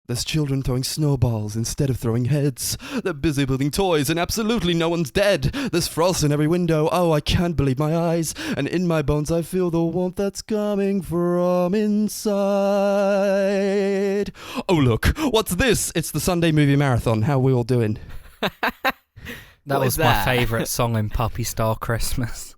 There's children throwing snowballs instead of throwing heads. They're busy building toys and absolutely no one's dead. There's frost in every window, oh I can't believe my eyes. And in my bones I feel the warmth that's coming from inside. Oh look, what's this? It's the Sunday Movie Marathon. How are we all doing? That was my favourite song in Puppy Star Christmas.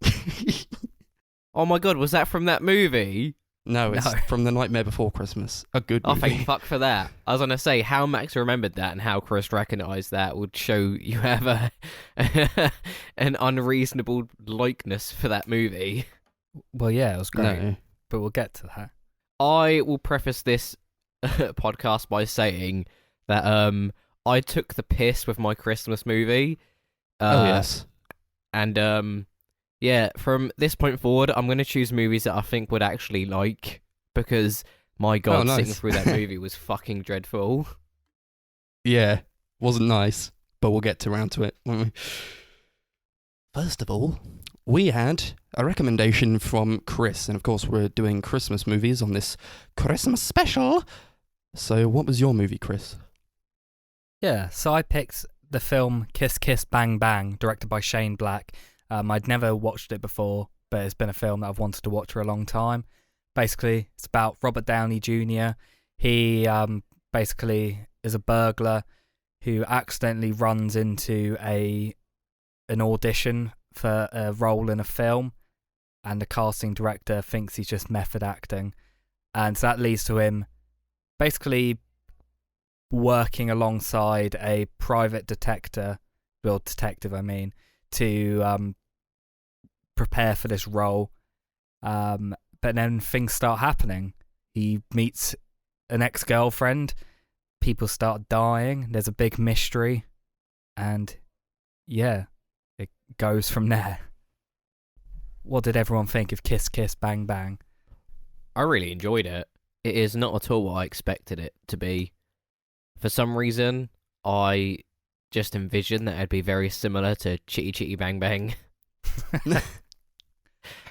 Oh my god, was that from that movie? No, it's from The Nightmare Before Christmas. A good movie. Oh, thank fuck for that. I was going to say, how Max remembered that and how Chris recognised that would show you have an unreasonable likeness for that movie. Well, yeah, it was great. No. But we'll get to that. I will preface this podcast by saying that I took the piss with my Christmas movie. Oh, yes. And yeah, from this point forward, I'm going to choose movies that I think would actually like, because, my God, nice. sitting through that movie was fucking dreadful. Yeah, wasn't nice, but we'll get around to it, won't we? First of all, we had a recommendation from Chris, and of course we're doing Christmas movies on this Christmas special. So what was your movie, Chris? Yeah, so I picked the film Kiss Kiss Bang Bang, directed by Shane Black. I'd never watched it before, but it's been a film that I've wanted to watch for a long time. Basically, it's about Robert Downey Jr. He basically is a burglar who accidentally runs into an audition for a role in a film, and the casting director thinks he's just method acting. And so that leads to him basically working alongside a private detective, to prepare for this role. But then things start happening. He meets an ex-girlfriend, people start dying, there's a big mystery, and yeah, it goes from there. What did everyone think of Kiss Kiss Bang Bang? I really enjoyed it. It is not at all what I expected it to be. For some reason, I just envisioned that it'd be very similar to Chitty Chitty Bang Bang.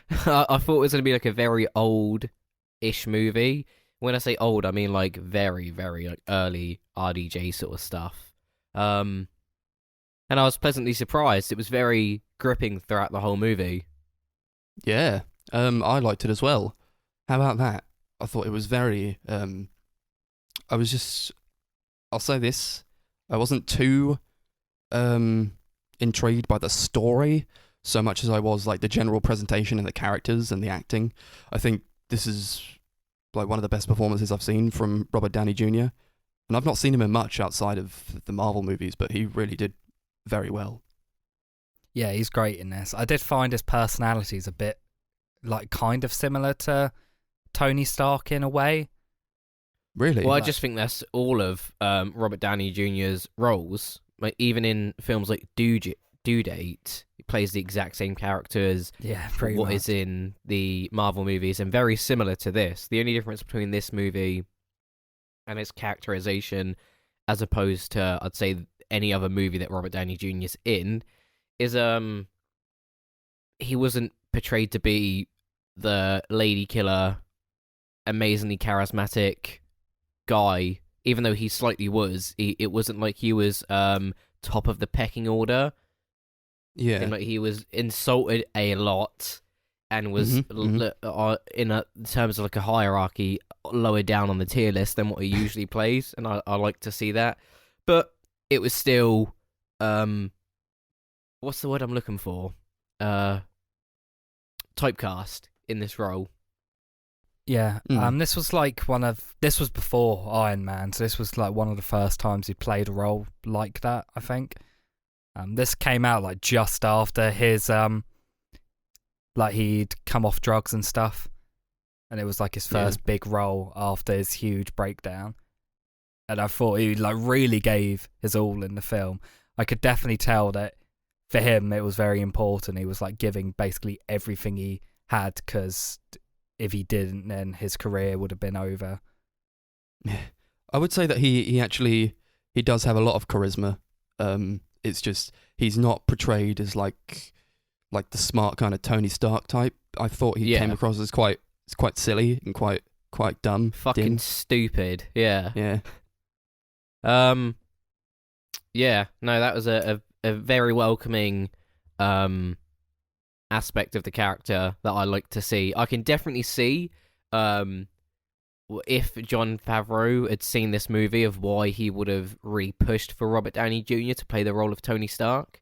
I thought it was going to be like a very old-ish movie. When I say old, I mean like very, very like early RDJ sort of stuff. And I was pleasantly surprised. It was very gripping throughout the whole movie. Yeah, I liked it as well. How about that? I thought it was very... I'll say this. I wasn't too intrigued by the story so much as I was like the general presentation and the characters and the acting. I think this is like one of the best performances I've seen from Robert Downey Jr. And I've not seen him in much outside of the Marvel movies, but he really did very well. Yeah, he's great in this. I did find his personality is a bit like kind of similar to Tony Stark in a way. Really? Well, I just think that's all of Robert Downey Jr.'s roles. Like, even in films like Due Date, he plays the exact same character as what is in the Marvel movies, and very similar to this. The only difference between this movie and its characterization, as opposed to, I'd say, any other movie that Robert Downey Jr. is in, is he wasn't portrayed to be the lady killer, amazingly charismatic guy. Even though he slightly was, it wasn't like he was top of the pecking order. Yeah. And like he was insulted a lot and was in terms of like a hierarchy lower down on the tier list than what he usually plays, and I like to see that. But it was still what's the word I'm looking for? Typecast in this role. Yeah, this was before Iron Man, so this was like one of the first times he played a role like that, I think. This came out like just after his like he'd come off drugs and stuff, and it was like his first big role after his huge breakdown. And I thought he like really gave his all in the film. I could definitely tell that for him it was very important. He was like giving basically everything he had, because if he didn't, then his career would have been over. I would say that he does have a lot of charisma. It's just he's not portrayed as like the smart kind of Tony Stark type. I thought he came across as quite silly and quite dumb. Fucking stupid. Yeah. Yeah. Yeah, no, that was a very welcoming aspect of the character that I like to see. I can definitely see if Jon Favreau had seen this movie of why he would have really pushed for Robert Downey Jr. to play the role of Tony Stark.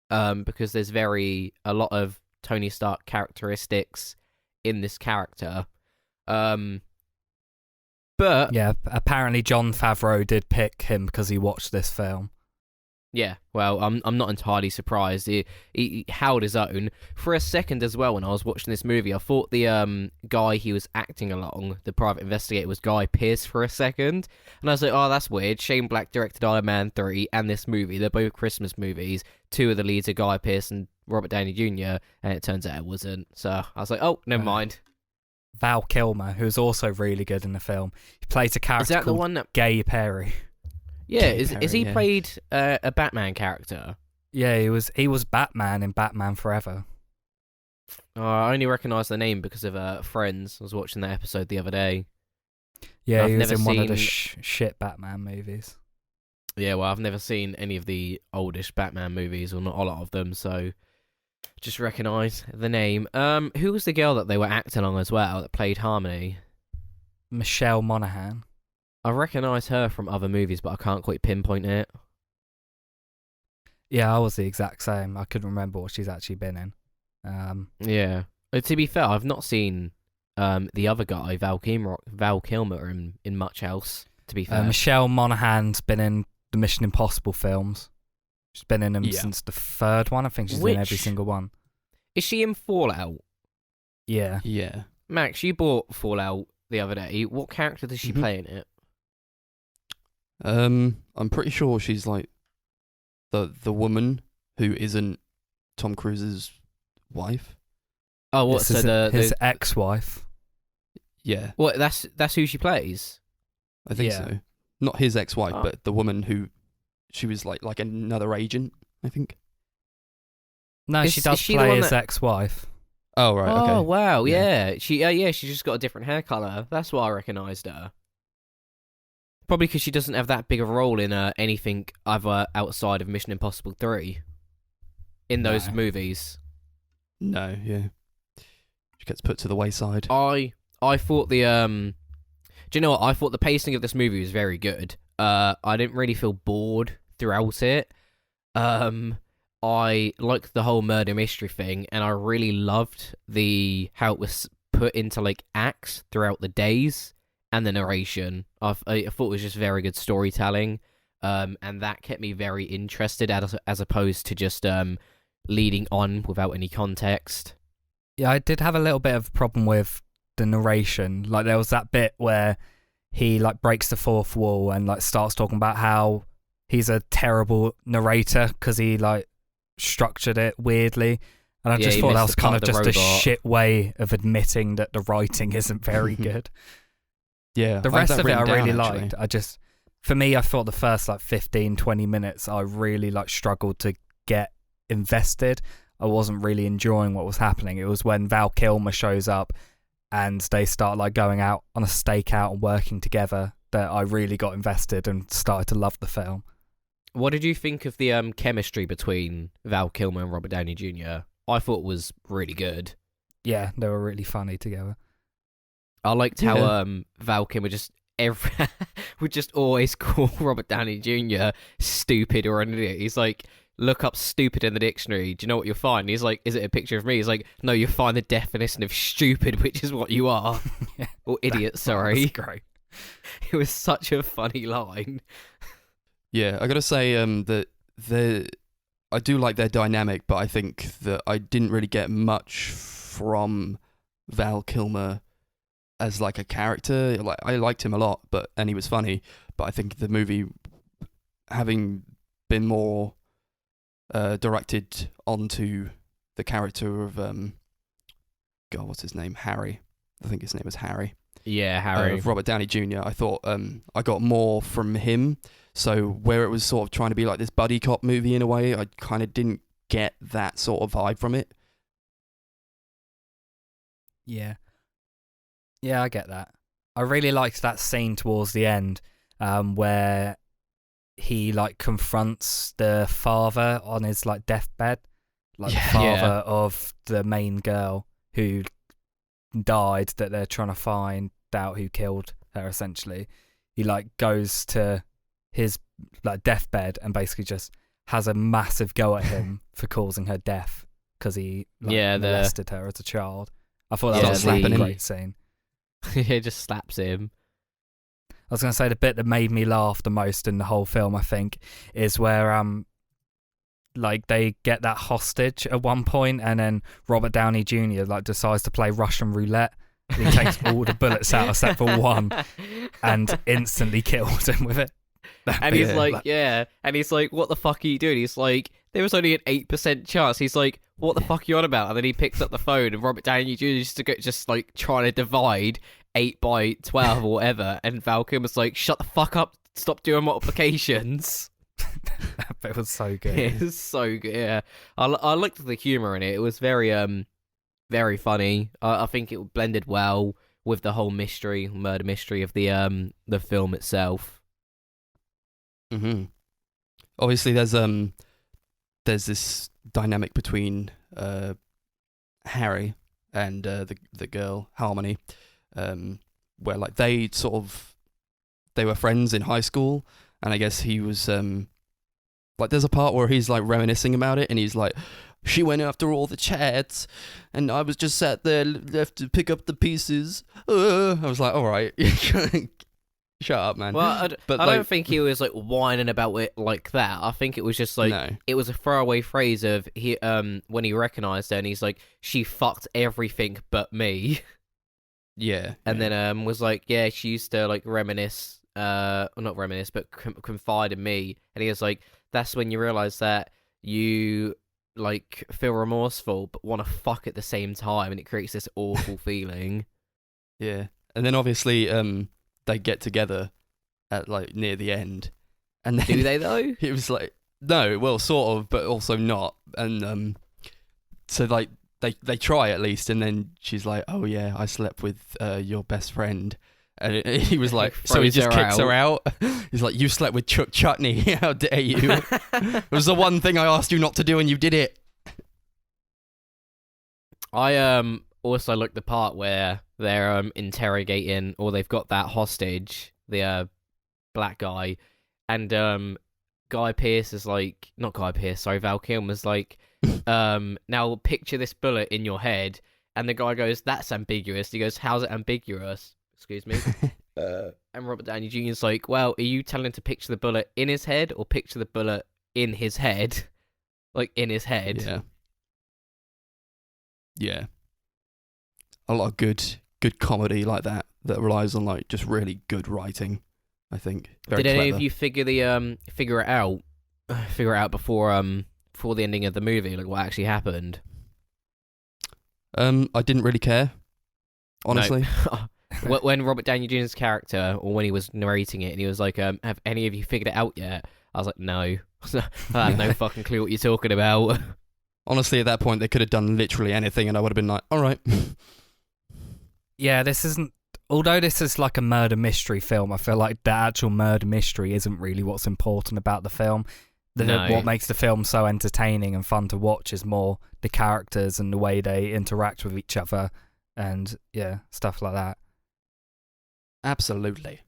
Because there's a lot of Tony Stark characteristics in this character. But yeah, apparently Jon Favreau did pick him because he watched this film. Yeah, well, I'm not entirely surprised. He held his own for a second as well. When I was watching this movie, I thought the guy he was acting along, the private investigator, was Guy Pearce for a second, and I was like, oh, that's weird. Shane Black directed Iron Man 3 and this movie. They're both Christmas movies. Two of the leads are Guy Pearce and Robert Downey Jr., and it turns out it wasn't. So I was like, oh, never mind. Val Kilmer, who's also really good in the film, he plays a character called the one that... Gay Perry. Yeah, is he played a Batman character? Yeah, he was Batman in Batman Forever. I only recognise the name because of Friends. I was watching that episode the other day. Yeah, he was in one of the shit Batman movies. Yeah, well, I've never seen any of the oldish Batman movies, or not a lot of them, so just recognise the name. Who was the girl that they were acting on as well that played Harmony? Michelle Monaghan. I recognise her from other movies, but I can't quite pinpoint it. Yeah, I was the exact same. I couldn't remember what she's actually been in. Yeah. To be fair, I've not seen the other guy, Val Kilmer, in much else, to be fair. Michelle Monaghan's been in the Mission Impossible films. She's been in them since the third one. I think she's in every single one. Is she in Fallout? Yeah. Yeah. Max, you bought Fallout the other day. What character does she play in it? I'm pretty sure she's like the woman who isn't Tom Cruise's wife. Oh, what? So his ex-wife. Yeah. Well, that's who she plays. I think so. Not his ex-wife, but the woman who she was like another agent, I think. No, she does play his ex-wife. Oh right. Okay. Oh wow, yeah. She's just got a different hair color. That's why I recognised her. Probably because she doesn't have that big of a role in anything other outside of Mission Impossible 3 in those movies. No, yeah. She gets put to the wayside. I thought the do you know what? I thought the pacing of this movie was very good. I didn't really feel bored throughout it. I liked the whole murder mystery thing, and I really loved how it was put into like acts throughout the days. And the narration, I thought it was just very good storytelling, and that kept me very interested as opposed to just leading on without any context. Yeah, I did have a little bit of a problem with the narration. Like there was that bit where he like breaks the fourth wall and like starts talking about how he's a terrible narrator because he like structured it weirdly. And I just thought that was kind of just a shit way of admitting that the writing isn't very good. Yeah, the rest of it I really liked. For me, I thought the first like 15, 20 minutes I really like struggled to get invested. I wasn't really enjoying what was happening. It was when Val Kilmer shows up and they start like going out on a stakeout and working together that I really got invested and started to love the film. What did you think of the chemistry between Val Kilmer and Robert Downey Jr.? I thought it was really good. Yeah, they were really funny together. I liked how Val Kilmer would just always call Robert Downey Jr. stupid or an idiot. He's like, look up stupid in the dictionary. Do you know what you'll find? He's like, is it a picture of me? He's like, no, you'll find the definition of stupid, which is what you are. Or idiot, sorry. That's great. It was such a funny line. Yeah, I gotta say that I do like their dynamic, but I think that I didn't really get much from Val Kilmer as like a character. Like I liked him a lot, and he was funny, but I think the movie, having been more directed onto the character of God, what's his name? Harry. I think his name was Harry. Yeah, Harry. Of Robert Downey Jr. I thought I got more from him. So where it was sort of trying to be like this buddy cop movie in a way, I kind of didn't get that sort of vibe from it. Yeah. Yeah, I get that. I really liked that scene towards the end where he like confronts the father on his like deathbed, like the Yeah. father of the main girl who died, that they're trying to find out who killed her. Essentially, he like goes to his like deathbed and basically just has a massive go at him for causing her death because he molested her as a child. I thought that was a great scene. He just slaps him. I was going to say the bit that made me laugh the most in the whole film, I think, is where like they get that hostage at one point, and then Robert Downey Jr. like decides to play Russian roulette. And he takes all the bullets out except for one, and instantly kills him with it. And he's like, and he's like, what the fuck are you doing? He's like, there was only an 8% chance. He's like, what the fuck are you on about? And then he picks up the phone, and Robert Downey Jr. just like trying to divide 8 by 12 or whatever, and Val Kilmer's like, shut the fuck up, stop doing multiplications. It was so good. It was so good. Yeah, I liked the humor in it. It was very very funny. I think it blended well with the whole murder mystery of the film itself. Mm-hmm. Obviously, there's this dynamic between Harry and the girl Harmony, where like they were friends in high school, and I guess he was like, there's a part where he's like reminiscing about it, and he's like, she went after all the chads, and I was just sat there left to pick up the pieces. I was like, all right, shut up, man. Well, I don't think he was like whining about it like that. I think it was just like it was a throwaway phrase of when he recognised her, and he's like, she fucked everything but me. Yeah, and then was like, yeah, she used to like reminisce, not reminisce, but confide in me, and he was like, that's when you realise that you like feel remorseful but want to fuck at the same time, and it creates this awful feeling. Yeah, and then obviously they get together at like near the end, and then, do they though? It was like, no, well, sort of, but also not, and so like they try at least, and then she's like, oh yeah, I slept with your best friend. And he was like, so he just kicks her out. He's like, you slept with Chuck Chutney. How dare you? It was the one thing I asked you not to do, and you did it. I also like the part where they're interrogating, or they've got that hostage, the black guy, and Guy Pearce is like, not Guy Pearce, sorry, Val Kilmer's like, now picture this bullet in your head, and the guy goes, that's ambiguous. He goes, how's it ambiguous? Excuse me. And Robert Downey Jr. is like, well, are you telling him to picture the bullet in his head or picture the bullet in his head? Like, in his head. Yeah. Yeah. A lot of good comedy like that relies on like just really good writing, I think. Very Did any clever. of you figure it out before the ending of the movie, like what actually happened? I didn't really care, honestly. No. When Robert Downey Jr.'s character, or when he was narrating it, and he was like, have any of you figured it out yet? I was like, no. I have no fucking clue what you're talking about. Honestly, at that point, they could have done literally anything, and I would have been like, all right. Yeah, this isn't... Although this is like a murder mystery film, I feel like the actual murder mystery isn't really what's important about the film. What makes the film so entertaining and fun to watch is more the characters and the way they interact with each other, and yeah, stuff like that. Absolutely.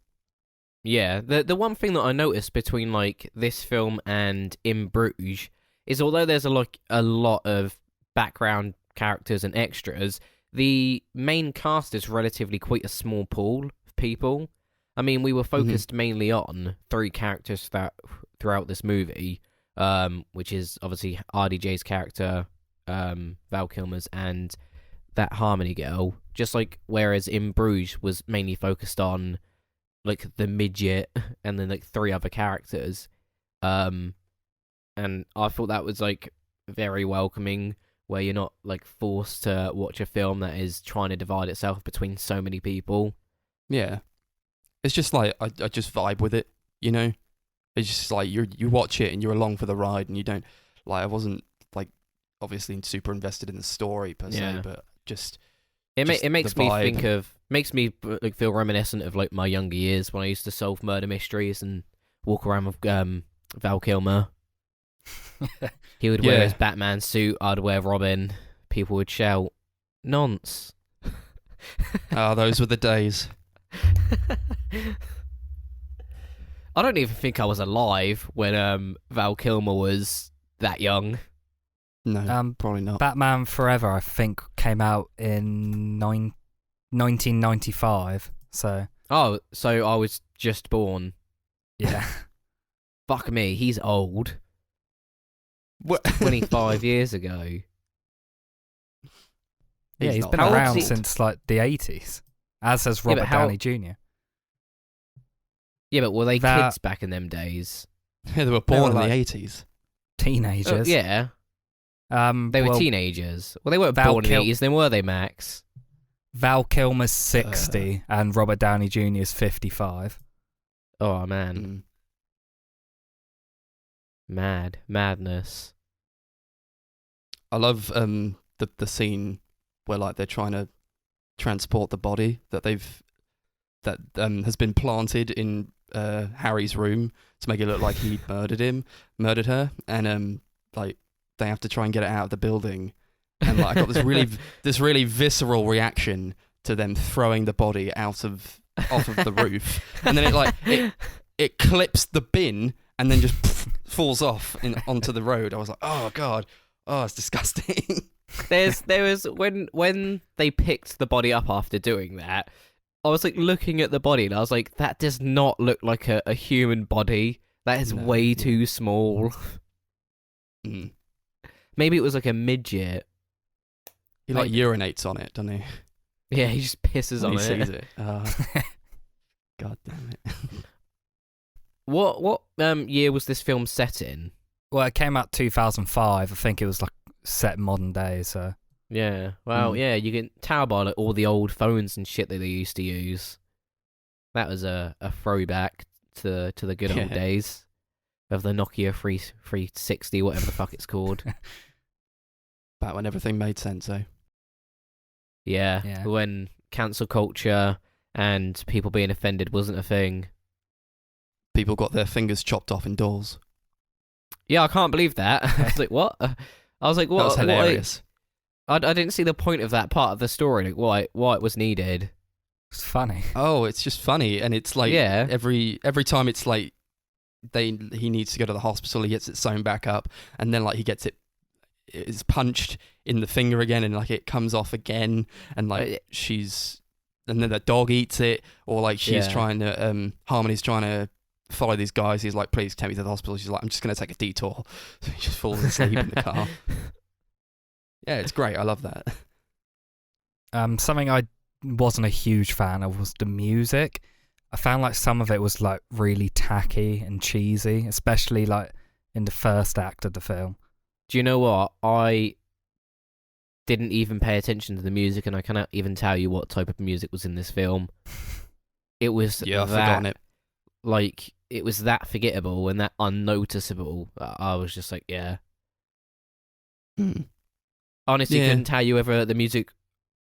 Yeah, the one thing that I noticed between like this film and In Bruges is, although there's a lot of background characters and extras, the main cast is relatively quite a small pool of people. I mean, we were focused mainly on 3 characters throughout this movie, which is obviously RDJ's character, Val Kilmer's, and that Harmony girl. Just like, whereas In Bruges was mainly focused on like the midget and then like 3 other characters, and I thought that was like very welcoming, where you're not like forced to watch a film that is trying to divide itself between so many people. Yeah, it's just like I just vibe with it, you know. It's just like you watch it and you're along for the ride, and you don't like. I wasn't like obviously super invested in the story per se, but just. It makes me makes me like feel reminiscent of like my younger years when I used to solve murder mysteries and walk around with Val Kilmer. He would wear his Batman suit. I'd wear Robin. People would shout, "Nonce." Those were the days. I don't even think I was alive when Val Kilmer was that young. No, probably not. Batman Forever, I think, came out in 1995. So I was just born. Yeah. Fuck me, he's old. What? 25 years ago. Yeah, he's been around since like the 80s, as has Robert Downey Jr. Yeah, but were they kids back in them days? Yeah, they were born in the 80s. Teenagers. Yeah. They were teenagers. Well, they weren't born in the 80s, then were they, Max? Val Kilmer's 60 and Robert Downey Jr. is 55. Oh, man. Madness. I love the scene where like they're trying to transport the body that has been planted in Harry's room to make it look like he murdered her, and like they have to try and get it out of the building, and like I got this really visceral reaction to them throwing the body off of the roof, and then it clips the bin and then just falls off onto the road. I was like, oh god, oh it's disgusting. There was when they picked the body up after doing that, I was like looking at the body and I was like, that does not look like a human body. That is way too small. Mm. Maybe it was like a midget. He like urinates on it, doesn't he? Yeah, he just pisses on he it. Sees it. God damn it. What year was this film set in? Well, it came out 2005. I think it was like set modern day, so... Yeah, well, yeah, you can tell by like, all the old phones and shit that they used to use. That was a throwback to the good old days of the Nokia 360, whatever the fuck it's called. Back when everything made sense, eh? Yeah, when cancel culture and people being offended wasn't a thing. People got their fingers chopped off indoors. Yeah, I can't believe that. I was like, what? I was like, what? That was hilarious. I didn't see the point of that part of the story, like why it was needed. It's funny. Oh, it's just funny, and it's like every time it's like he needs to go to the hospital, he gets it sewn back up, and then like he gets it's punched in the finger again, and like it comes off again, and like and then the dog eats it, or like she's trying to Harmony's trying to follow these guys. He's like, please take me to the hospital. She's like, I'm just gonna take a detour. So he just falls asleep in the car. Yeah, it's great. I love that. Something I wasn't a huge fan of was the music. I found like some of it was like really tacky and cheesy, especially like in the first act of the film. Do you know what? I didn't even pay attention to the music, and I cannot even tell you what type of music was in this film. It was I've forgotten it. Like, it was that forgettable and that unnoticeable. I was just like, yeah. Honestly, couldn't tell you whether the music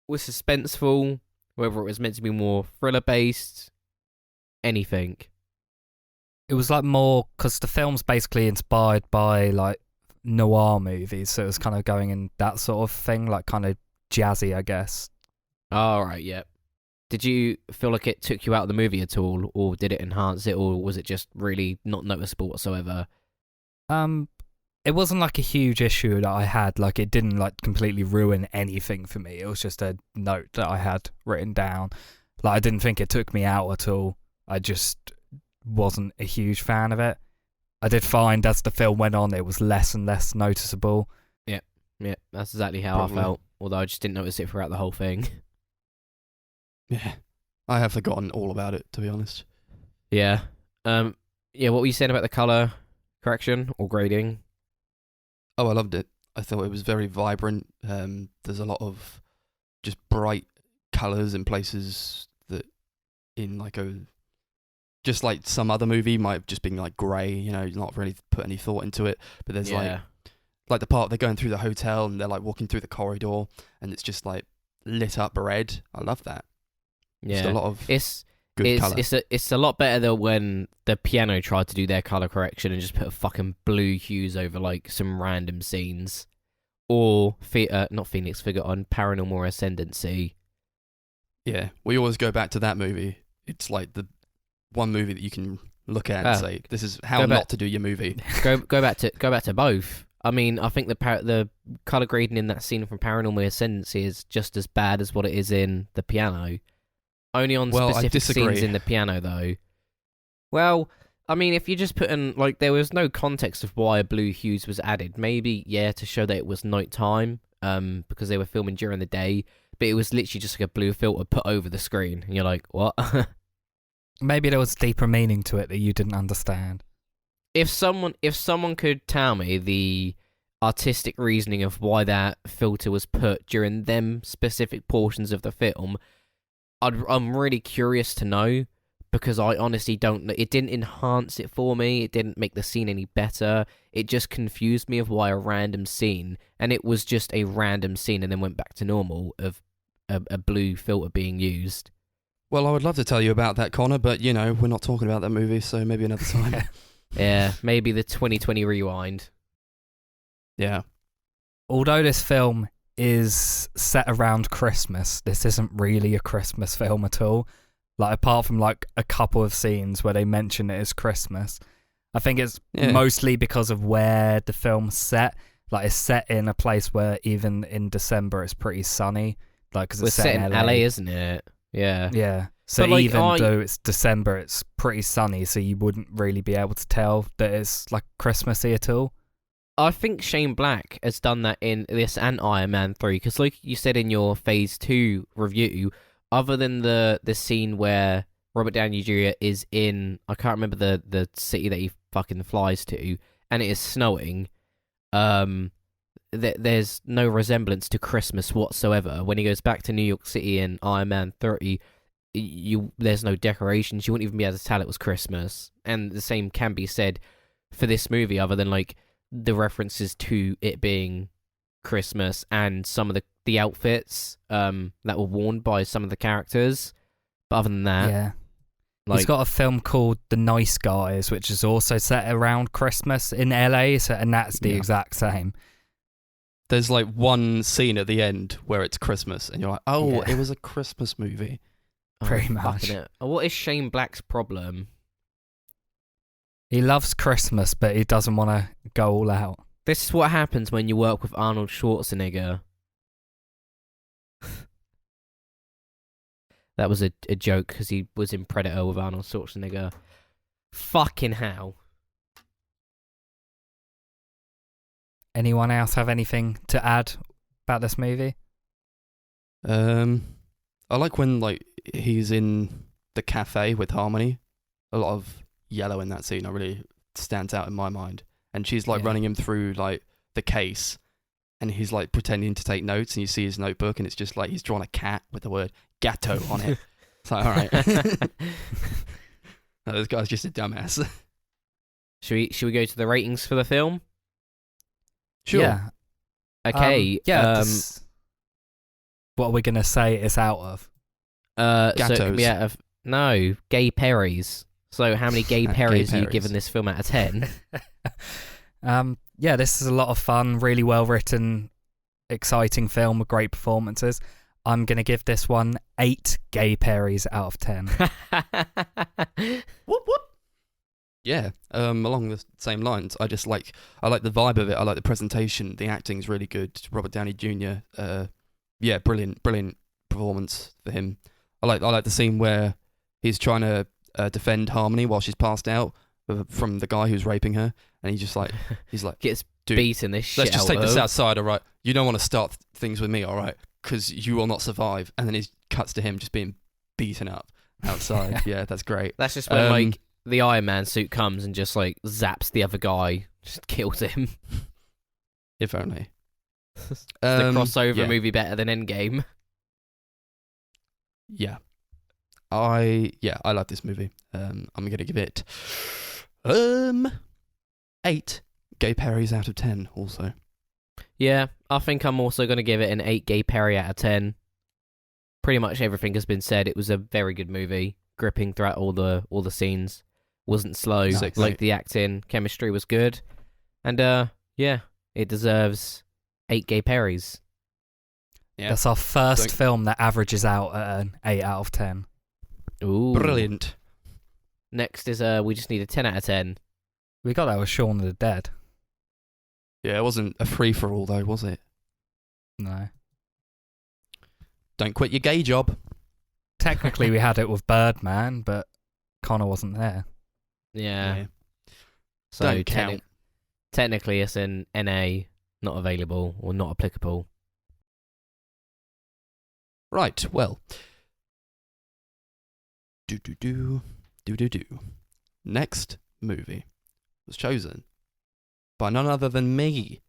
was suspenseful, whether it was meant to be more thriller-based, anything. It was like more, because the film's basically inspired by like noir movies, so it was kind of going in that sort of thing, like kind of jazzy, I guess. All right, yeah. Did you feel like it took you out of the movie at all, or did it enhance it, or was it just really not noticeable whatsoever? It wasn't like a huge issue that I had. Like, it didn't like completely ruin anything for me. It was just a note that I had written down. Like, I didn't think it took me out at all. I just wasn't a huge fan of it. I did find as the film went on, it was less and less noticeable. Yeah, that's exactly how I felt. Although I just didn't notice it throughout the whole thing. Yeah, I have forgotten all about it, to be honest. Yeah. What were you saying about the colour correction or grading? Oh, I loved it. I thought it was very vibrant. There's a lot of just bright colours in places that in like just like some other movie might have just been like grey, you know, not really put any thought into it. But there's like the part they're going through the hotel and they're like walking through the corridor and it's just like lit up red. I love that. Yeah, just a lot of... It's good colour. It's a lot better than when the piano tried to do their colour correction and just put a fucking blue hues over like some random scenes. Or not Phoenix Figure on Paranormal Ascendancy. Yeah, we always go back to that movie. It's like the one movie that you can look at and say, "This is how not to do your movie." Go back to both. I mean, I think the color grading in that scene from Paranormal Ascendancy is just as bad as what it is in the piano. Only on specific scenes in the piano, though. Well, I mean, if you just put in like there was no context of why blue hues was added. Maybe to show that it was nighttime, because they were filming during the day. But it was literally just like a blue filter put over the screen, and you're like, what? Maybe there was deeper meaning to it that you didn't understand. If someone could tell me the artistic reasoning of why that filter was put during them specific portions of the film, I'm really curious to know, because I honestly don't know. It didn't enhance it for me. It didn't make the scene any better. It just confused me of why a random scene, and it was just a random scene and then went back to normal of a blue filter being used. Well, I would love to tell you about that, Connor, but, we're not talking about that movie, so maybe another time. Yeah, maybe the 2020 rewind. Yeah. Although this film is set around Christmas, this isn't really a Christmas film at all. Like, apart from, like, a couple of scenes where they mention it as Christmas. I think it's mostly because of where the film's set. Like, it's set in a place where even in December it's pretty sunny. Like, because it's set in LA, isn't it? Yeah. Yeah. So like, even though it's December, it's pretty sunny, so you wouldn't really be able to tell that it's, like, Christmassy at all. I think Shane Black has done that in this and Iron Man 3, because like you said in your Phase 2 review, other than the scene where Robert Downey Jr. is in, I can't remember the city that he fucking flies to, and it is snowing, there's no resemblance to Christmas whatsoever. When he goes back to New York City in Iron Man 30, there's no decorations. You wouldn't even be able to tell it was Christmas. And the same can be said for this movie, other than like the references to it being Christmas and some of the outfits that were worn by some of the characters. But other than that, yeah. He's got a film called The Nice Guys, which is also set around Christmas in LA, and that's the exact same. There's like one scene at the end where it's Christmas, and you're like, it was a Christmas movie. Pretty much. What is Shane Black's problem? He loves Christmas, but he doesn't want to go all out. This is what happens when you work with Arnold Schwarzenegger. That was a joke because he was in Predator with Arnold Schwarzenegger. Fucking hell. Anyone else have anything to add about this movie? I like when like he's in the cafe with Harmony. A lot of yellow in that scene. It really stands out in my mind. And she's like running him through like the case, and he's like pretending to take notes, and you see his notebook, and it's just like he's drawn a cat with the word "gatto" on it. It's like, all right, no, this guy's just a dumbass. Should we go to the ratings for the film? Sure. Yeah. Okay. What are we gonna say it's out of? Gattos. No, gay Perrys. So how many gay Perrys are you giving this film out of 10? This is a lot of fun, really well written, exciting film with great performances. I'm going to give this one 8 gay Perrys out of 10. Whoop, whoop. Yeah, along the same lines. I like the vibe of it. I like the presentation. The acting's really good. Robert Downey Jr. Brilliant performance for him. I like the scene where he's trying to defend Harmony while she's passed out from the guy who's raping her, and he's like gets dude, beaten this shit. Let's just take this outside, all right? You don't want to start things with me, all right? Because you will not survive. And then he cuts to him just being beaten up outside. Yeah, that's great. That's just when like the Iron Man suit comes and just like zaps the other guy, just kills him. If only. The crossover movie better than Endgame. Yeah. I like this movie. I'm gonna give it 8 gay Perrys out of 10 also. Yeah, I think I'm also gonna give it an 8 gay Perry out of 10. Pretty much everything has been said. It was a very good movie. gripping throughout all the scenes. Wasn't slow. Nice. Like the acting, chemistry was good, and yeah, it deserves 8 gay Perrys. Yeah. That's our first film that averages out at an 8 out of 10. Ooh, Brilliant. Next is we just need a 10 out of 10. We got that with Shaun of the Dead. Yeah, it wasn't a free-for-all, though, was it? No. Don't quit your gay job. Technically, we had it with Birdman, but Connor wasn't there. Yeah. So Don't count. Technically, it's an NA, not available or not applicable. Right, well. Do. Next movie was chosen by none other than me.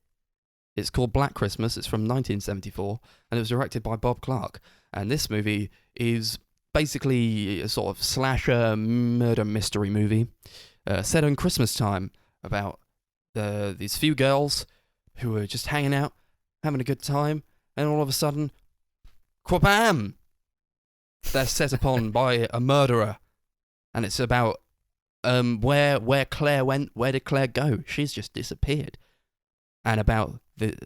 It's called Black Christmas. It's from 1974, and it was directed by Bob Clark. And this movie is basically a sort of slasher murder mystery movie set on Christmas time about these few girls who are just hanging out, having a good time, and all of a sudden, quabam! They're set upon by a murderer, and it's about where Claire went. Where did Claire go? She's just disappeared, and about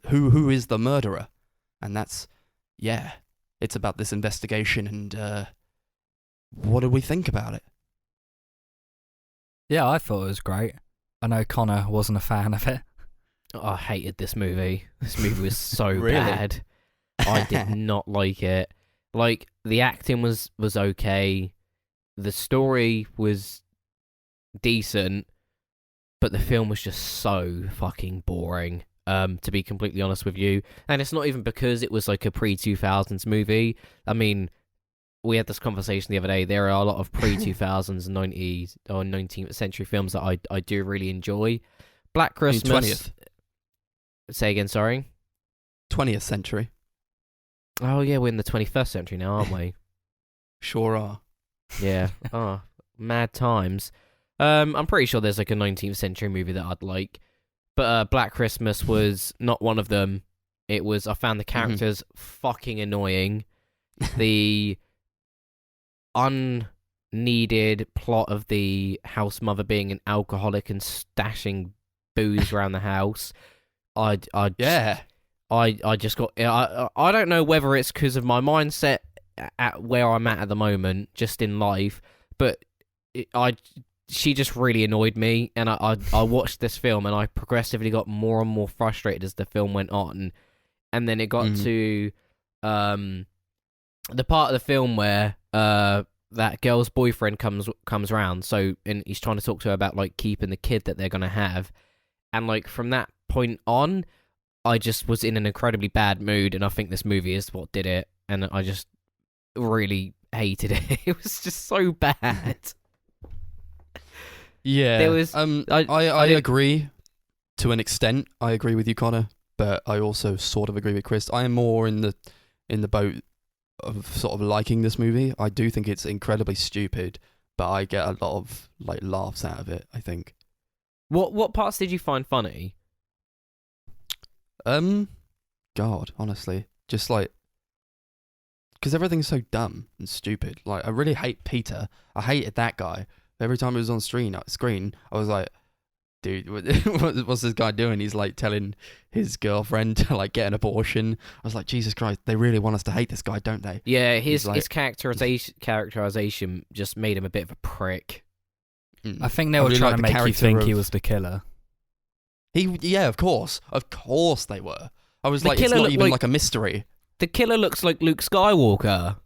who is the murderer, and that's it's about this investigation. And what do we think about it? Yeah, I thought it was great. I know Connor wasn't a fan of it. Oh, I hated this movie. This movie was so Really? bad. I did not like it. Like, the acting was okay. The story was decent, but the film was just so fucking boring, to be completely honest with you. And it's not even because it was like a pre-2000s movie. I mean, we had this conversation the other day. There are a lot of pre-2000s, 90s, or 19th century films that I do really enjoy. Black Christmas... 20th. Say again, sorry? 20th century. Oh, yeah, we're in the 21st century now, aren't we? Sure are. Yeah. Oh, mad times. I'm pretty sure there's like a 19th century movie that I'd like. But Black Christmas was not one of them. It was, I found the characters fucking annoying. The unneeded plot of the house mother being an alcoholic and stashing booze around the house. I just got... I don't know whether it's because of my mindset at where I'm at the moment, just in life, but she just really annoyed me, and I watched this film, and I progressively got more and more frustrated as the film went on, and then it got to the part of the film where that girl's boyfriend comes around, and he's trying to talk to her about like keeping the kid that they're gonna have, and like from that point on, I just was in an incredibly bad mood, and I think this movie is what did it, and I just really hated it. It was just so bad. Yeah, there was. I agree to an extent. I agree with you, Connor, but I also sort of agree with Chris. I am more in the boat of sort of liking this movie. I do think it's incredibly stupid, but I get a lot of like laughs out of it, I think. What parts did you find funny? God, honestly, just like, because everything's so dumb and stupid. Like, I really hate Peter. I hated that guy. Every time he was on screen, I was like, dude, what's this guy doing? He's like telling his girlfriend to like get an abortion. I was like, Jesus Christ, they really want us to hate this guy, don't they? Yeah, his characterization just made him a bit of a prick. I think they were trying to make you think he was the killer. Yeah, of course they were. I was like, it's not even like a mystery. The killer looks like Luke Skywalker.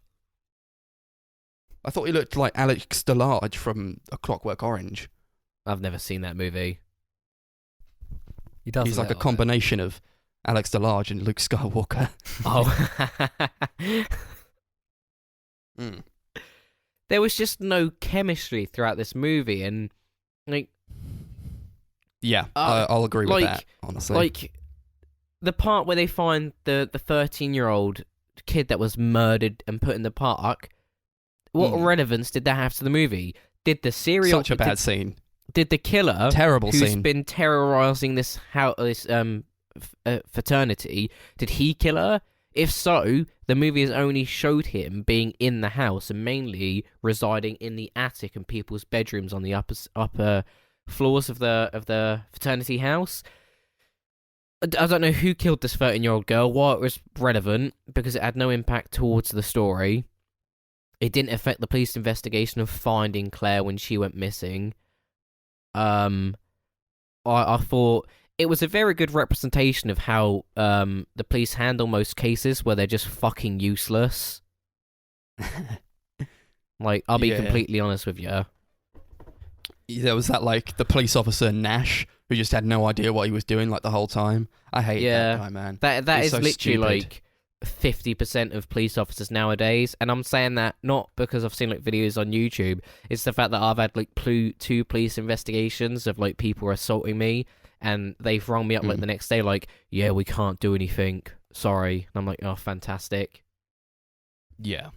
I thought he looked like Alex DeLarge from A Clockwork Orange. I've never seen that movie. He's like a combination of Alex DeLarge and Luke Skywalker. Oh. There was just no chemistry throughout this movie, and like... Yeah, I'll agree with that, honestly. Like, the part where they find the 13-year-old kid that was murdered and put in the park, what relevance did that have to the movie? Did the serial... Such a bad scene. Did the killer... Terrible who's scene. Been terrorizing this fraternity, did he kill her? If so, The movie has only showed him being in the house and mainly residing in the attic and people's bedrooms on the upper floors of the fraternity house. I don't know who killed this 13-year-old girl, why it was relevant, because it had no impact towards the story. It didn't affect the police investigation of finding Claire when she went missing. I thought it was a very good representation of how the police handle most cases where they're just fucking useless. Like, I'll be completely honest with you. There was that, like, the police officer, Nash, who just had no idea what he was doing, like, the whole time. I hate that guy, man. That He's is so literally, stupid. like, 50% of police officers nowadays. And I'm saying that not because I've seen, like, videos on YouTube. It's the fact that I've had, like, 2 police investigations of, like, people assaulting me. And they've rung me up, like, the next day, like, yeah, we can't do anything. Sorry. And I'm like, oh, fantastic. Yeah.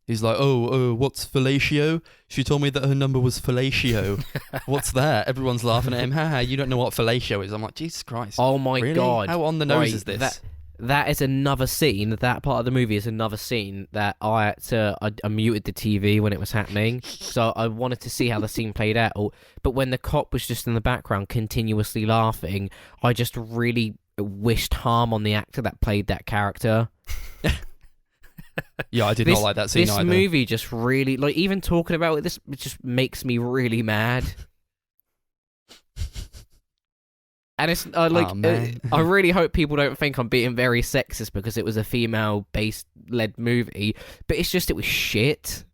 He's like, oh, what's fellatio? She told me that her number was fellatio. What's that? Everyone's laughing at him. Haha, you don't know what fellatio is. I'm like, Jesus Christ. Oh my really? God. How on the nose is this? That is another scene. That part of the movie is another scene that I muted the TV when it was happening. So I wanted to see how the scene played out. But when the cop was just in the background continuously laughing, I just really wished harm on the actor that played that character. Yeah, I did not like that scene either. This movie just really, like, even talking about it just makes me really mad. And it's I really hope people don't think I'm being very sexist because it was a female-based led movie, but it was shit.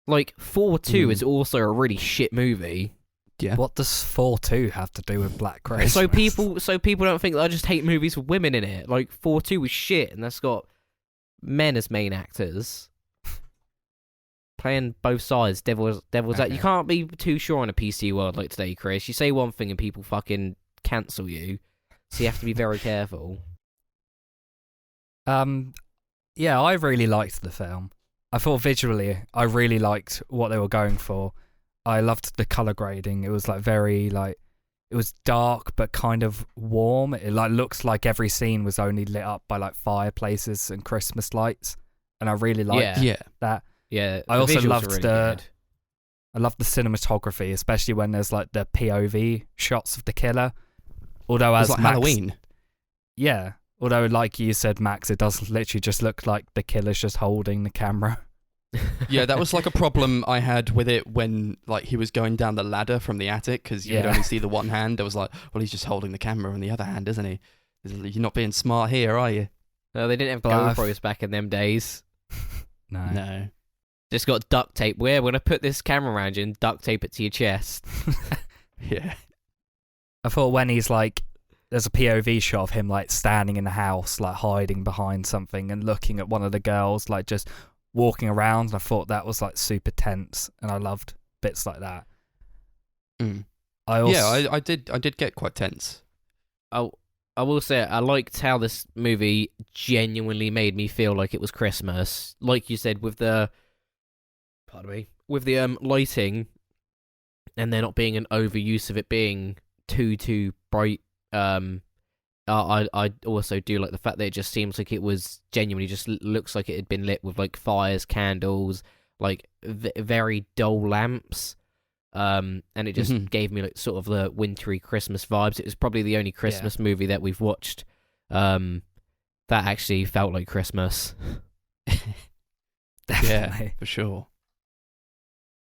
Like 4-2 is also a really shit movie. Yeah. What does 4-2 have to do with Black Christmas? So people don't think that I just hate movies with women in it. Like 4-2 was shit, and that's got men as main actors playing both sides. Devil's out. You can't be too sure in a PC world like today, Chris. You say one thing and people fucking cancel you, so you have to be very careful. Yeah, I really liked the film. I thought visually, I really liked what they were going for. I loved the color grading. It was like very like, it was dark but kind of warm. It like looks like every scene was only lit up by like fireplaces and Christmas lights, and I really liked that. Yeah, I also loved really the cinematography, especially when there's like the POV shots of the killer. Although as like Max, Halloween. Yeah. Although like you said, Max, it does literally just look like the killer's just holding the camera. Yeah, that was like a problem I had with it when like he was going down the ladder from the attic, because you could only see the one hand. I was like, well, he's just holding the camera in the other hand, isn't he? You're not being smart here, are you? No, they didn't have GoPros back in them days. No. Just got duct tape. We're going to put this camera around you and duct tape it to your chest. Yeah. I thought when he's like, there's a POV shot of him like standing in the house, like hiding behind something and looking at one of the girls, like just walking around. And I thought that was like super tense, and I loved bits like that. I did get quite tense. I will say I liked how this movie genuinely made me feel like it was Christmas. Like you said, with the lighting, and there not being an overuse of it being too bright. I also do like the fact that it just seems like it was genuinely just looks like it had been lit with like fires, candles, like very dull lamps. And it just gave me like sort of the wintry Christmas vibes. It was probably the only Christmas movie that we've watched that actually felt like Christmas. Definitely. Yeah, for sure.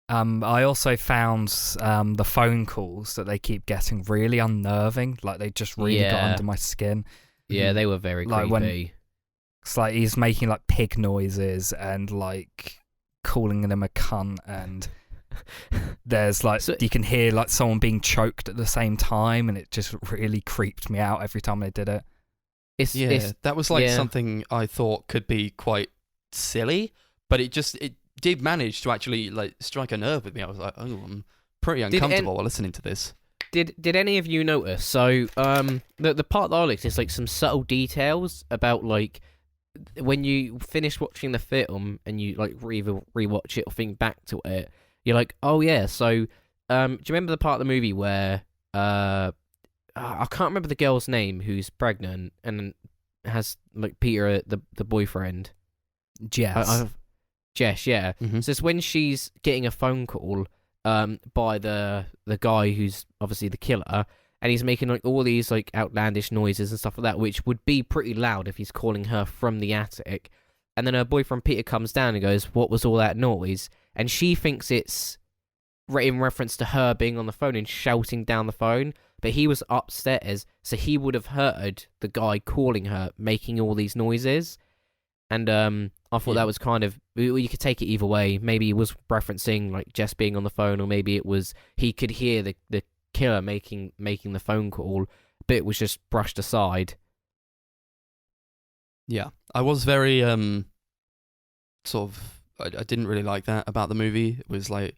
I also found the phone calls that they keep getting really unnerving. Like they just really got under my skin. Yeah, they were very creepy. When it's like he's making like pig noises and like calling them a cunt, and there's like you can hear like someone being choked at the same time, and it just really creeped me out every time they did it. That was like something I thought could be quite silly, but it did manage to actually like strike a nerve with me. I was like, oh, I'm pretty uncomfortable while listening to this. Did any of you notice? So the part that I liked is like some subtle details about like when you finish watching the film and you like rewatch it or think back to it, you're like, oh yeah. So do you remember the part of the movie where I can't remember the girl's name who's pregnant, and has like Peter, the boyfriend. Jess. Jess, yeah. Mm-hmm. So it's when she's getting a phone call by the guy who's obviously the killer, and he's making like all these like outlandish noises and stuff like that, which would be pretty loud if he's calling her from the attic. And then her boyfriend Peter comes down and goes, "What was all that noise?" And she thinks it's in reference to her being on the phone and shouting down the phone, but he was upstairs, so he would have heard the guy calling her making all these noises. And I thought that was kind of, you could take it either way. Maybe he was referencing like Jess being on the phone, or maybe it was he could hear the killer making the phone call, but it was just brushed aside. Yeah, I was very sort of, I didn't really like that about the movie. It was like,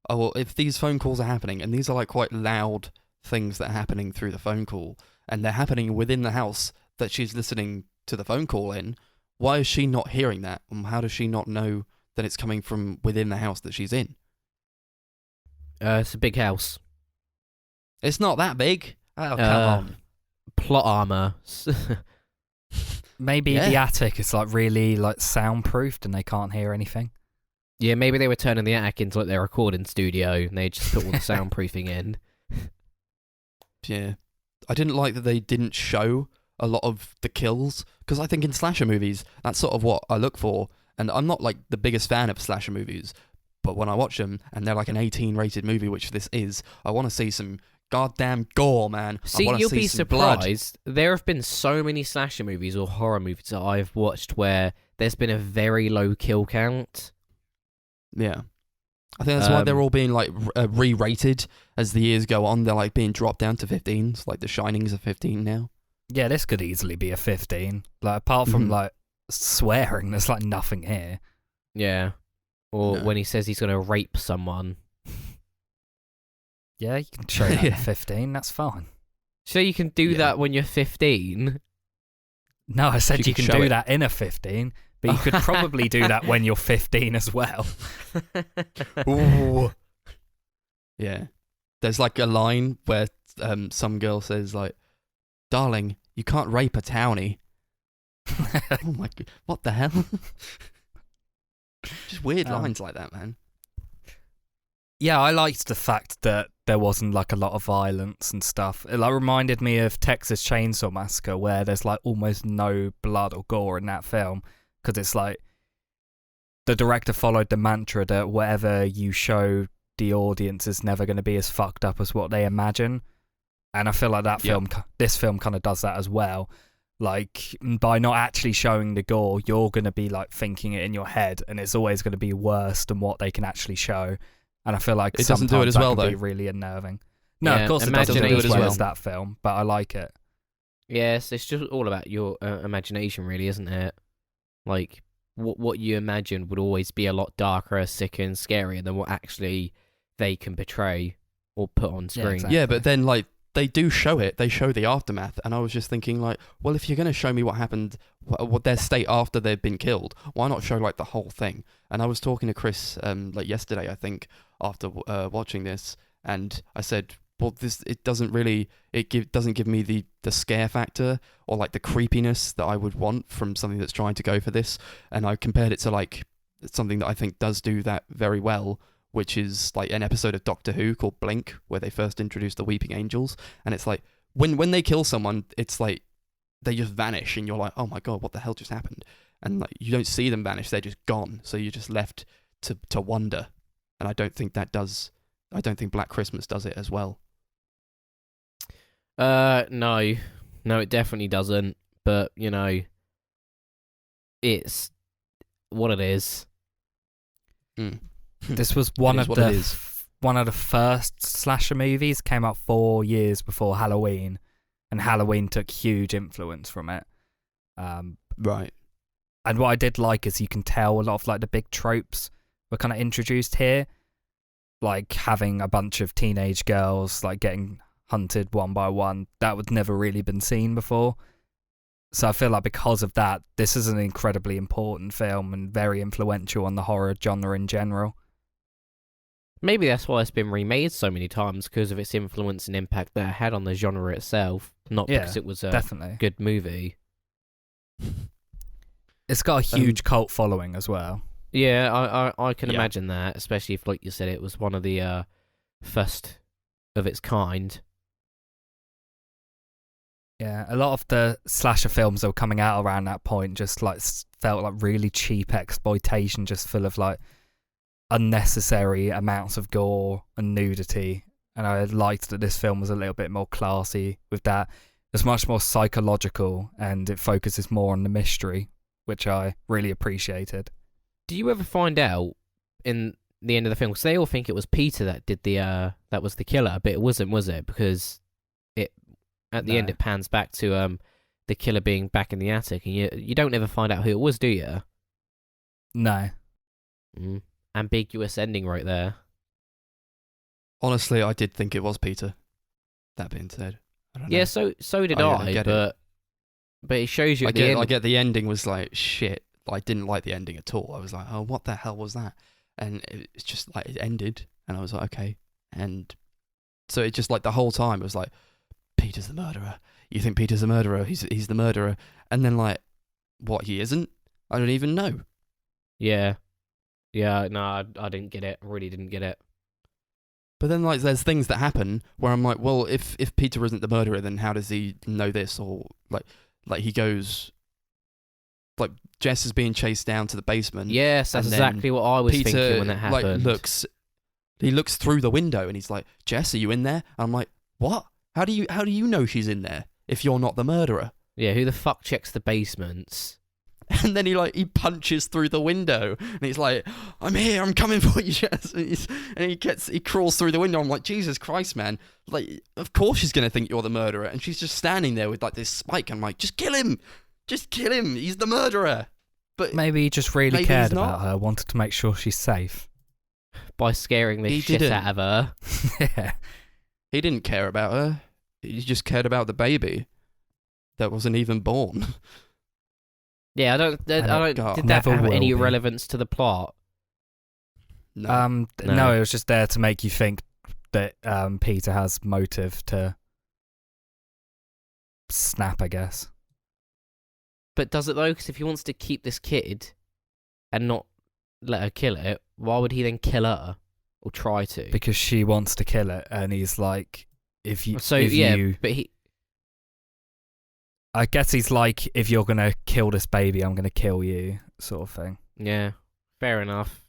oh, well, if these phone calls are happening, and these are like quite loud things that are happening through the phone call, and they're happening within the house that she's listening to the phone call in, why is she not hearing that? How does she not know that it's coming from within the house that she's in? It's a big house. It's not that big. Oh, come on. Plot armor. Maybe the attic is like really like soundproofed and they can't hear anything. Yeah, maybe they were turning the attic into like their recording studio and they just put all the soundproofing in. Yeah. I didn't like that they didn't show a lot of the kills, because I think in slasher movies, that's sort of what I look for. And I'm not like the biggest fan of slasher movies, but when I watch them and they're like an 18 rated movie, which this is, I want to see some goddamn gore, man. See, you'll be surprised. There have been so many slasher movies or horror movies that I've watched where there's been a very low kill count. Yeah. I think that's why they're all being like re-rated as the years go on. They're like being dropped down to 15s, like The Shining's a 15 now. Yeah, this could easily be a 15. Like, apart from like swearing, there's like nothing here. Yeah. Or when he says he's going to rape someone. Yeah, you can show that at 15, that's fine. So you can do that when you're 15? No, I said you can do that in a 15, but you could probably do that when you're 15 as well. Ooh. Yeah. There's like a line where some girl says like, "Darling, you can't rape a townie." Oh my god, what the hell? Just weird lines like that, man. Yeah, I liked the fact that there wasn't like a lot of violence and stuff. It like reminded me of Texas Chainsaw Massacre, where there's like almost no blood or gore in that film, because it's like the director followed the mantra that whatever you show the audience is never going to be as fucked up as what they imagine. And I feel like this film kind of does that as well. Like, by not actually showing the gore, you're going to be like thinking it in your head, and it's always going to be worse than what they can actually show. And I feel like it doesn't do it as well, though. Be really unnerving. No, of course it doesn't do it as well as that film, but I like it. Yes, it's just all about your imagination, really, isn't it? Like, what you imagine would always be a lot darker, sicker, and scarier than what actually they can portray or put on screen. Yeah, exactly. Yeah, but then like they do show it. They show the aftermath, and I was just thinking like, well, if you're going to show me what happened, what their state after they've been killed, why not show like the whole thing? And I was talking to Chris like yesterday, I think, after watching this, and I said, well, it doesn't give me the scare factor or like the creepiness that I would want from something that's trying to go for this. And I compared it to like something that I think does do that very well, which is like an episode of Doctor Who called Blink, where they first introduced the Weeping Angels. And it's like when they kill someone, it's like they just vanish, and you're like, oh my god, what the hell just happened? And like you don't see them vanish; they're just gone. So you're just left to wonder. And I don't think Black Christmas does it as well. No, it definitely doesn't. But you know, it's what it is. This was one of the first slasher movies. Came out 4 years before Halloween, and Halloween took huge influence from it. Right. And what I did like is you can tell a lot of like the big tropes were kind of introduced here, like having a bunch of teenage girls like getting hunted one by one. That would never really been seen before. So I feel like because of that, this is an incredibly important film and very influential on the horror genre in general. Maybe that's why it's been remade so many times, because of its influence and impact that it had on the genre itself, not because it was a good movie. It's got a huge cult following as well. Yeah, I can Yeah. imagine that, especially if, like you said, it was one of the first of its kind. Yeah, a lot of the slasher films that were coming out around that point just like felt like really cheap exploitation, just full of like unnecessary amounts of gore and nudity. And I liked that this film was a little bit more classy with that. It's much more psychological and it focuses more on the mystery, which I really appreciated. Do you ever find out in the end of the film? Because they all think it was Peter that did that was the killer, but it wasn't, was it? Because at the end No. it pans back to the killer being back in the attic, and you don't ever find out who it was, do you? No. Ambiguous ending right there. Honestly, I did think it was Peter. That being said, I don't know. Yeah, so did I I, get it. but it shows you I at the get, end. I get the ending was like shit. I didn't like the ending at all. I was like, oh, what the hell was that? And it's just like it ended, and I was like, okay. And so it just like the whole time it was like, Peter's the murderer. You think Peter's the murderer? He's the murderer. And then like, what? He isn't? I don't even know. Yeah, no, I didn't get it. I really didn't get it. But then like, there's things that happen where I'm like, well, if Peter isn't the murderer, then how does he know this? Or like he goes. Like Jess is being chased down to the basement. Yes, that's and then exactly what I was Peter, thinking when that happened. He looks through the window and he's like, Jess, are you in there? And I'm like, what? How do you know she's in there if you're not the murderer? Yeah, who the fuck checks the basements? And then he punches through the window and he's like, I'm here, I'm coming for you, Jess. And he crawls through the window. I'm like, Jesus Christ, man. Like, of course she's gonna think you're the murderer. And she's just standing there with like this spike. I'm like, just kill him. Just kill him. He's the murderer. But Maybe he just really maybe cared he's not. about her, wanted to make sure she's safe. By scaring the He shit didn't. out of her. Yeah. he didn't care about her. He just cared about the baby that wasn't even born. Yeah, I don't. Did that Never have will any be. relevance to the plot? No. No, it was just there to make you think that Peter has motive to snap, I guess. But does it though? Because if he wants to keep this kid and not let her kill it, why would he then kill her or try to? Because she wants to kill it, and he's like, if you. But he. I guess he's like, if you're gonna kill this baby, I'm gonna kill you, sort of thing. Yeah, fair enough.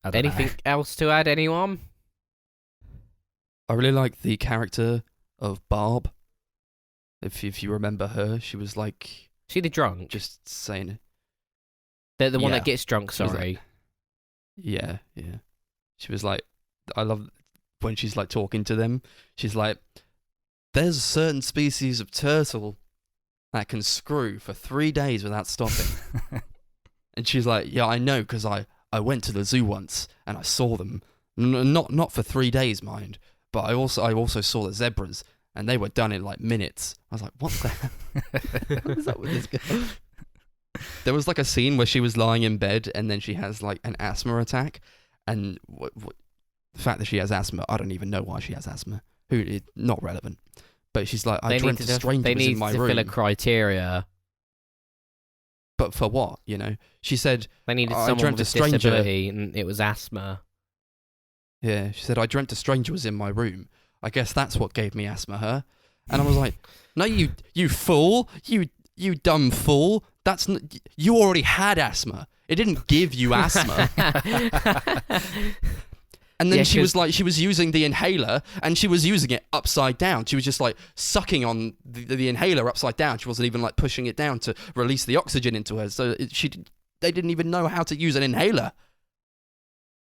I don't know. Anything else to add, anyone? I really like the character of Barb. If you remember her, she was like She the drunk? just saying it. The one Yeah. that gets drunk, She was sorry. like- Yeah. She was like, I love when she's like talking to them. She's like, there's a certain species of turtle that can screw for 3 days without stopping. And she's like, yeah, I know, because I went to the zoo once and I saw them. Not for 3 days, mind, but I also saw the zebras and they were done in like minutes. I was like, what the hell? What is up with this girl? There was like a scene where she was lying in bed and then she has like an asthma attack, and the fact that she has asthma, I don't even know why she has asthma. Not relevant. But she's like, I dreamt a stranger was in my room. They need to fill a criteria. But for what? You know, she said, They needed I someone dreamt with a a stranger- disability, and it was asthma. yeah, she said, I dreamt a stranger was in my room. I guess that's what gave me asthma, her. And I was like, no, you fool, you dumb fool. You already had asthma. It didn't give you asthma. And then Yeah, she was like, she was using the inhaler and she was using it upside down. She was just like sucking on the inhaler upside down. She wasn't even like pushing it down to release the oxygen into her. So they didn't even know how to use an inhaler.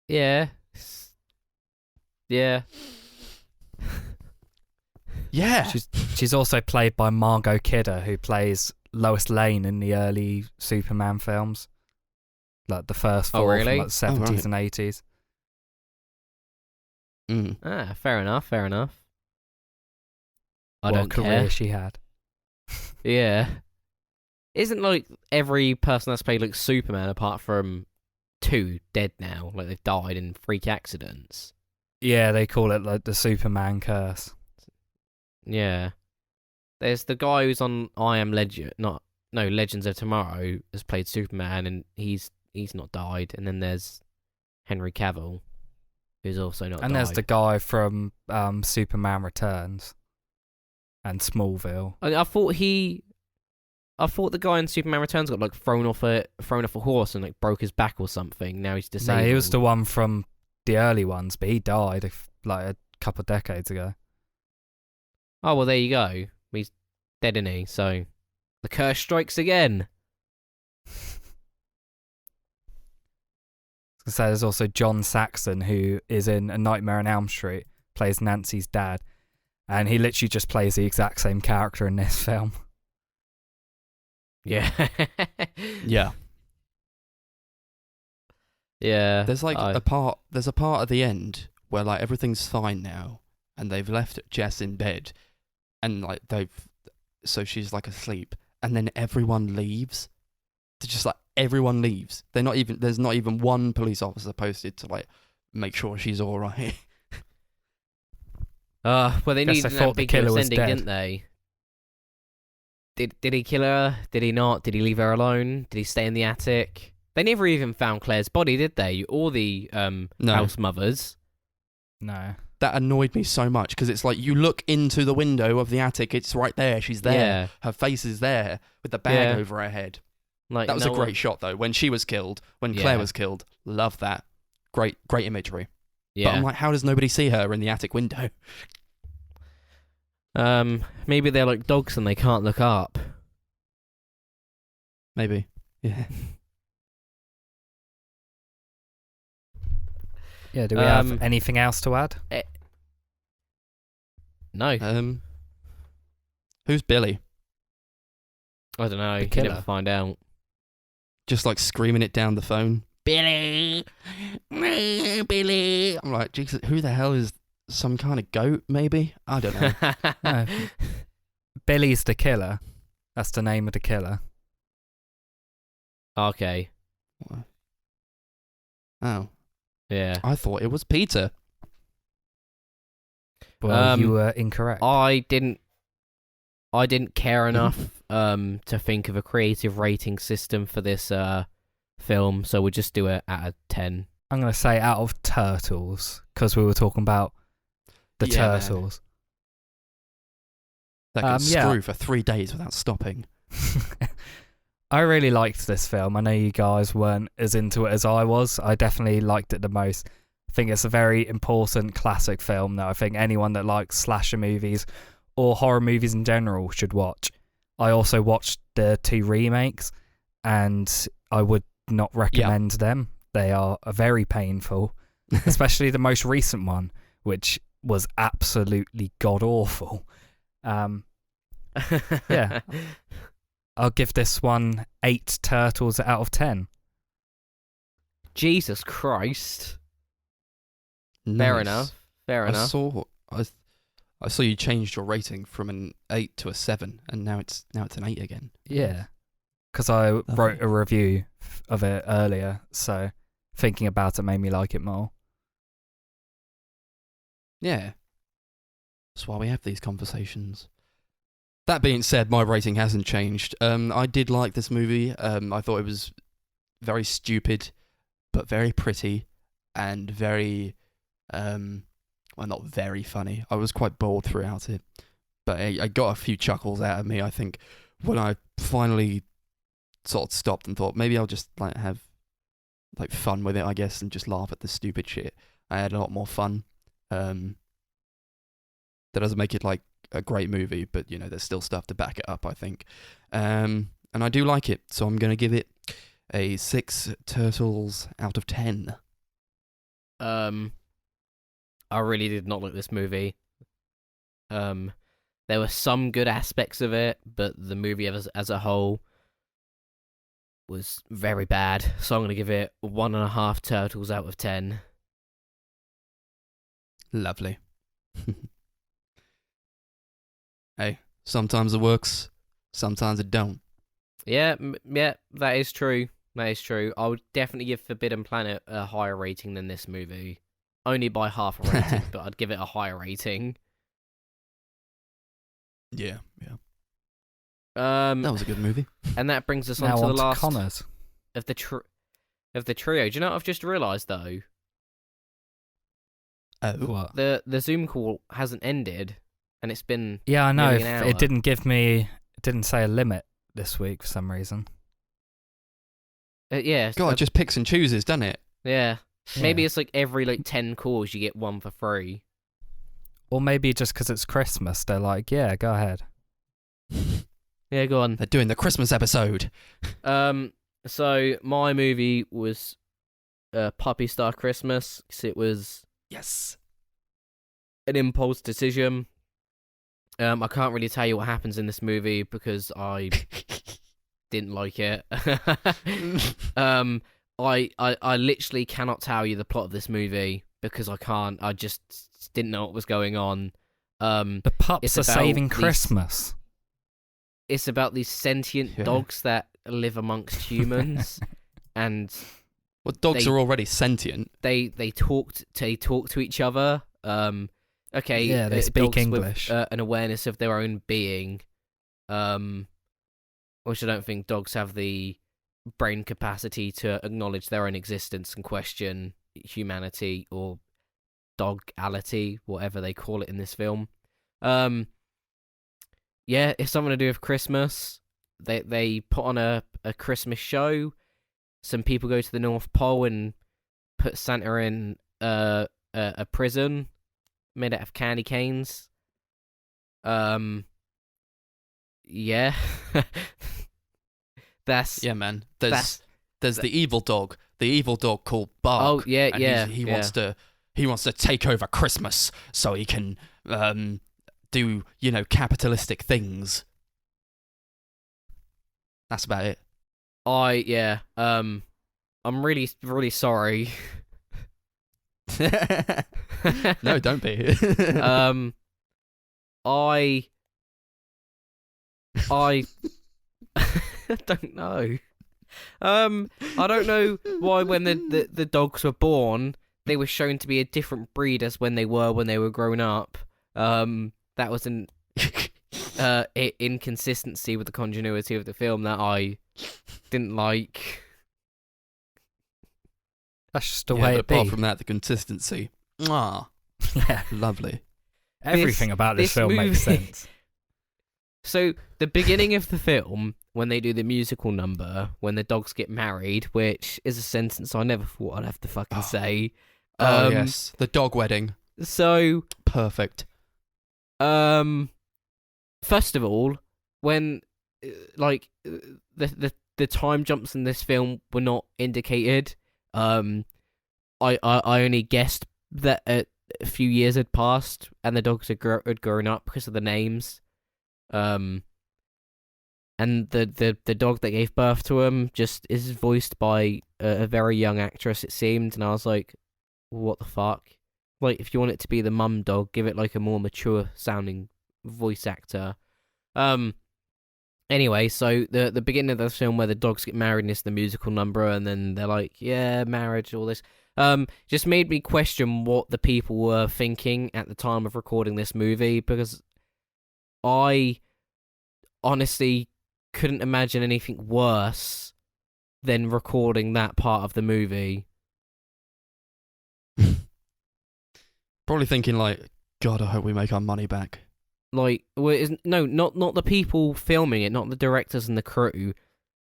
Yeah. Yeah. Yeah. She's also played by Margot Kidder, who plays Lois Lane in the early Superman films, like the first Oh, four really? from like the 70s right. and 80s. Mm. Ah, fair enough. I What don't career care. she had. Yeah. Isn't like every person that's played like Superman apart from 2 dead now? Like they've died in freak accidents. Yeah, they call it like the Superman curse. Yeah. There's the guy who's on I Am Legend, Legends of Tomorrow, has played Superman, and he's not died. And then there's Henry Cavill, who's also not died. And there's the guy from Superman Returns and Smallville. I thought the guy in Superman Returns got like thrown off a horse and like broke his back or something. Now he's disabled. No, he was the one from the early ones, but he died like a couple of decades ago. Oh well, there you go. He's dead, isn't he? So the curse strikes again. So there's also John Saxon, who is in A Nightmare on Elm Street, plays Nancy's dad, and he literally just plays the exact same character in this film. Yeah. Yeah. Yeah. There's like a part at the end where like everything's fine now and they've left Jess in bed and like so she's like asleep and then everyone leaves. They're just like everyone leaves. There's not even one police officer posted to like make sure she's all right. Well, they needed that big ending, didn't they? Did he kill her? Did he not? Did he leave her alone? Did he stay in the attic? They never even found Claire's body, did they? Or the house mothers. No. That annoyed me so much because it's like you look into the window of the attic, it's right there. She's there. Yeah. Her face is there with the bag over her head. Like that was a great shot though. When she was killed, when Claire was killed, love that. Great imagery. Yeah. But I'm like, how does nobody see her in the attic window? Maybe they're like dogs and they can't look up. Maybe. Yeah. Yeah, do we have anything else to add? No. Who's Billy? I don't know. The You killer. never find out. Just like screaming it down the phone. Billy! Billy! I'm like, Jesus, who the hell is some kind of goat, maybe? I don't know. No. Billy's the killer. That's the name of the killer. Okay. Oh. Yeah. I thought it was Peter. Well, you were incorrect. I didn't care enough to think of a creative rating system for this film, so we'll just do it out of 10. I'm going to say out of turtles, because we were talking about the turtles. That can screw for 3 days without stopping. I really liked this film. I know you guys weren't as into it as I was. I definitely liked it the most. I think it's a very important classic film that I think anyone that likes slasher movies or horror movies in general should watch. I also watched the 2 remakes and I would not recommend them. They are very painful, especially the most recent one, which was absolutely god-awful. Yeah. I'll give this one 8 turtles out of 10. Jesus Christ. Nice. Fair enough. I saw you changed your rating from an 8 to a 7, and now it's an 8 again. Yeah, because I wrote a review of it earlier, so thinking about it made me like it more. Yeah. That's why we have these conversations. That being said, my rating hasn't changed. I did like this movie. I thought it was very stupid, but very pretty, and very, well, not very funny. I was quite bored throughout it, but I got a few chuckles out of me, I think, when I finally sort of stopped and thought, maybe I'll just like have like fun with it, I guess, and just laugh at the stupid shit. I had a lot more fun. That doesn't make it like a great movie, but you know, there's still stuff to back it up, I think. And I do like it, so I'm going to give it a 6 turtles out of 10. I really did not like this movie. There were some good aspects of it, but the movie as a whole was very bad. So I'm going to give it 1.5 turtles out of 10. Lovely. Hey, sometimes it works, sometimes it don't. Yeah, that is true. That is true. I would definitely give Forbidden Planet a higher rating than this movie. Only by half a rating, but I'd give it a higher rating. Yeah. That was a good movie. And that brings us now on to the on to last Connors. of the trio. Do you know what I've just realised though? Oh. What? The Zoom call hasn't ended, and it's been Yeah, I know. nearly an hour. It didn't say a limit this week for some reason. Yeah. God, it just picks and chooses, doesn't it? Yeah. Maybe Yeah. it's like every 10 calls you get one for free. Or maybe just because it's Christmas, they're like, yeah, go ahead. Yeah, go on. They're doing the Christmas episode. So my movie was Puppy Star Christmas, 'cause it was Yes. an impulse decision. I can't really tell you what happens in this movie because I didn't like it. I literally cannot tell you the plot of this movie because I can't. I just didn't know what was going on. The pups are about saving these- Christmas. It's about these sentient Yeah. dogs that live amongst humans, and Well, dogs They- are already sentient. they talk to each other. Okay, Yeah, they speak dogs English. with an awareness of their own being, which I don't think dogs have the brain capacity to acknowledge their own existence and question humanity or dogality, whatever they call it in this film. Yeah, it's something to do with Christmas. They put on a Christmas show. Some people go to the North Pole and put Santa in a prison made out of candy canes. Yeah. That's Yeah, man. that's There's the evil dog called Bark. oh yeah, and yeah. he yeah. wants to take over Christmas so he can do capitalistic things. That's about it. I'm really really sorry. No, don't be. I don't know. I don't know why when the dogs were born, they were shown to be a different breed as when they were grown up. That was an inconsistency with the continuity of the film that I didn't like. That's just the Yeah, way but it be. apart from that, the consistency. Mwah, Yeah. lovely. Everything about this film makes movie- sense. So the beginning of the film, when they do the musical number, when the dogs get married, which is a sentence I never thought I'd have to fucking Oh. say. Oh yes, the dog wedding. So, Perfect. first of all, when the time jumps in this film were not indicated, I only guessed that a few years had passed and the dogs had grown up because of the names. And the dog that gave birth to him just is voiced by a very young actress, it seemed, and I was like, what the fuck? Like, if you want it to be the mum dog, give it like a more mature sounding voice actor. Anyway, so the beginning of the film where the dogs get married and it's the musical number, and then they're like, yeah, marriage, all this. Just made me question what the people were thinking at the time of recording this movie, because I honestly couldn't imagine anything worse than recording that part of the movie. Probably thinking like, God, I hope we make our money back. Like, not the people filming it, not the directors and the crew,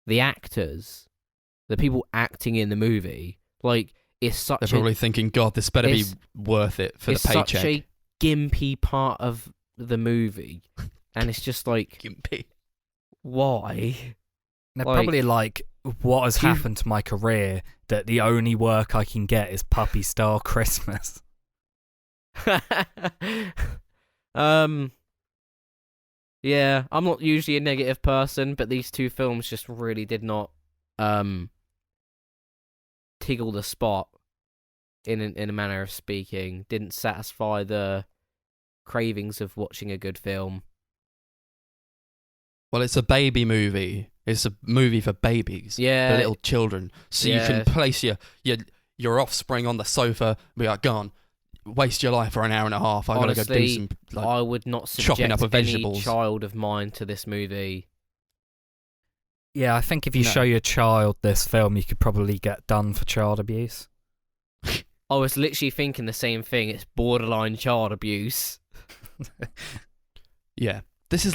the actors, the people acting in the movie. Like, it's such They're probably thinking, God, this better be it's- worth it for the it's paycheck. such a gimpy part of the movie, and it's just like, Gimpy. why? They're Like, probably like, what has do you- happened to my career that the only work I can get is Puppy Star Christmas? Yeah, I'm not usually a negative person, but these two films just really did not tickle the spot in a manner of speaking. Didn't satisfy the cravings of watching a good film. Well, it's a baby movie. It's a movie for babies. Yeah, For little children. So you yeah. can place your offspring on the sofa, be like, go on, waste your life for an hour and a half. I gotta go do Honestly, some like I would not chopping subject up of any vegetables. child of mine to this movie. Yeah, I think if you No. show your child this film, you could probably get done for child abuse. I was literally thinking the same thing. It's borderline child abuse. Yeah. This is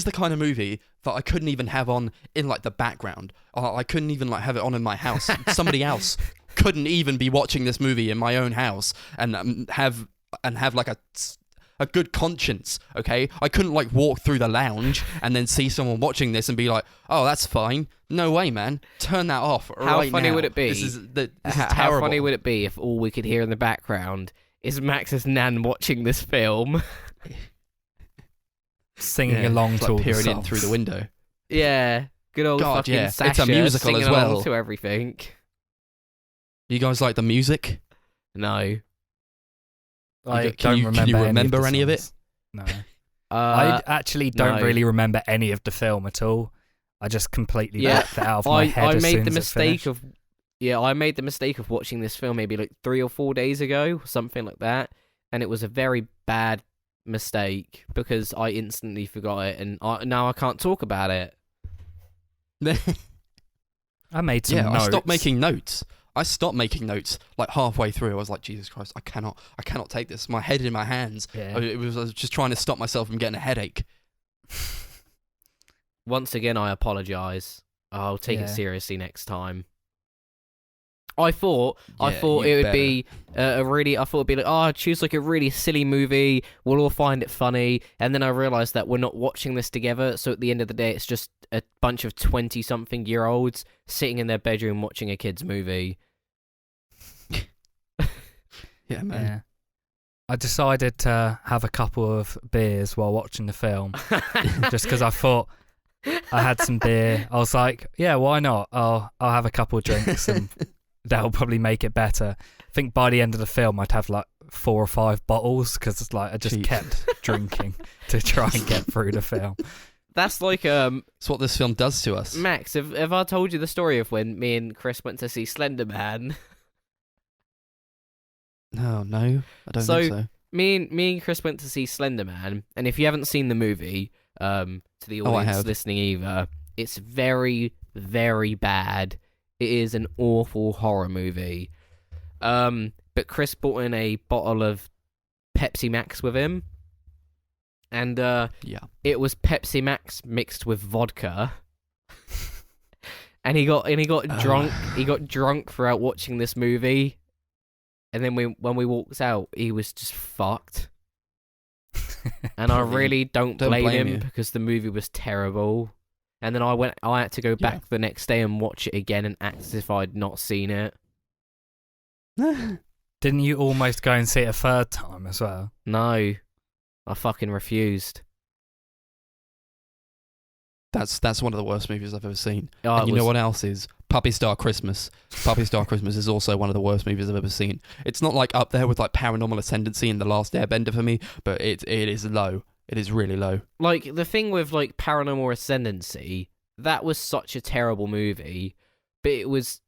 the kind of movie that I couldn't even have on in like the background. I couldn't even like have it on in my house. Somebody else couldn't even be watching this movie in my own house and have like a good conscience, okay? I couldn't like walk through the lounge and then see someone watching this and be like, "Oh, that's fine." No way, man. Turn that off How right funny now. would it be? This is How terrible. funny would it be if all we could hear in the background is Max's nan watching this film? Singing Yeah, along like to all the peering in songs. through the window. Yeah, good old God, fucking yeah. It's a Sasha musical singing as along well. to everything. You guys like the music? No. I Can don't you remember, remember any of it? songs. No. I actually don't no. really remember any of the film at all. I just completely Yeah, blacked it out of my head I as made soon the as it mistake finished. of I made the mistake of watching this film maybe like 3 or 4 days ago, something like that, and it was a very bad mistake because I instantly forgot it, and now I can't talk about it. I made some Yeah, notes. I stopped making notes. Like halfway through. I was like, Jesus Christ, I cannot take this. My head in my hands. Yeah. I was just trying to stop myself from getting a headache. Once again, I apologise. I'll take Yeah. it seriously next time. I thought Yeah, it you would better. be I thought it'd be like, oh, choose like a really silly movie. We'll all find it funny, and then I realised that we're not watching this together. So at the end of the day, it's just a bunch of 20-something-year-olds sitting in their bedroom watching a kids' movie. Yeah, man. Yeah. I decided to have a couple of beers while watching the film, just because I thought I had some beer. I was like, yeah, why not? I'll have a couple of drinks and that'll probably make it better. I think by the end of the film, I'd have like 4 or 5 bottles because it's like I just Jeez. kept drinking to try and get through the film. That's like It's what this film does to us. Max. Have I told you the story of when me and Chris went to see Slender Man? No, I don't So- think so. Me and Chris went to see Slender Man, and if you haven't seen the movie, to the Oh, I audience have. listening either, it's very, very bad. It is an awful horror movie. But Chris brought in a bottle of Pepsi Max with him, and Yeah. it was Pepsi Max mixed with vodka. And he got drunk. He got drunk throughout watching this movie. And then when we walked out, he was just fucked. And I really don't blame him you. because the movie was terrible. And then I had to go back the next day and watch it again and act as if I'd not seen it. Didn't you almost go and see it a third time as well? No, I fucking refused. That's one of the worst movies I've ever seen. Oh, And it you know was- what else is? Puppy Star Christmas. Puppy Star Christmas is also one of the worst movies I've ever seen. It's not like up there with like Paranormal Ascendancy and The Last Airbender for me, but it is low. It is really low. Like, the thing with, like, Paranormal Ascendancy, that was such a terrible movie, but it's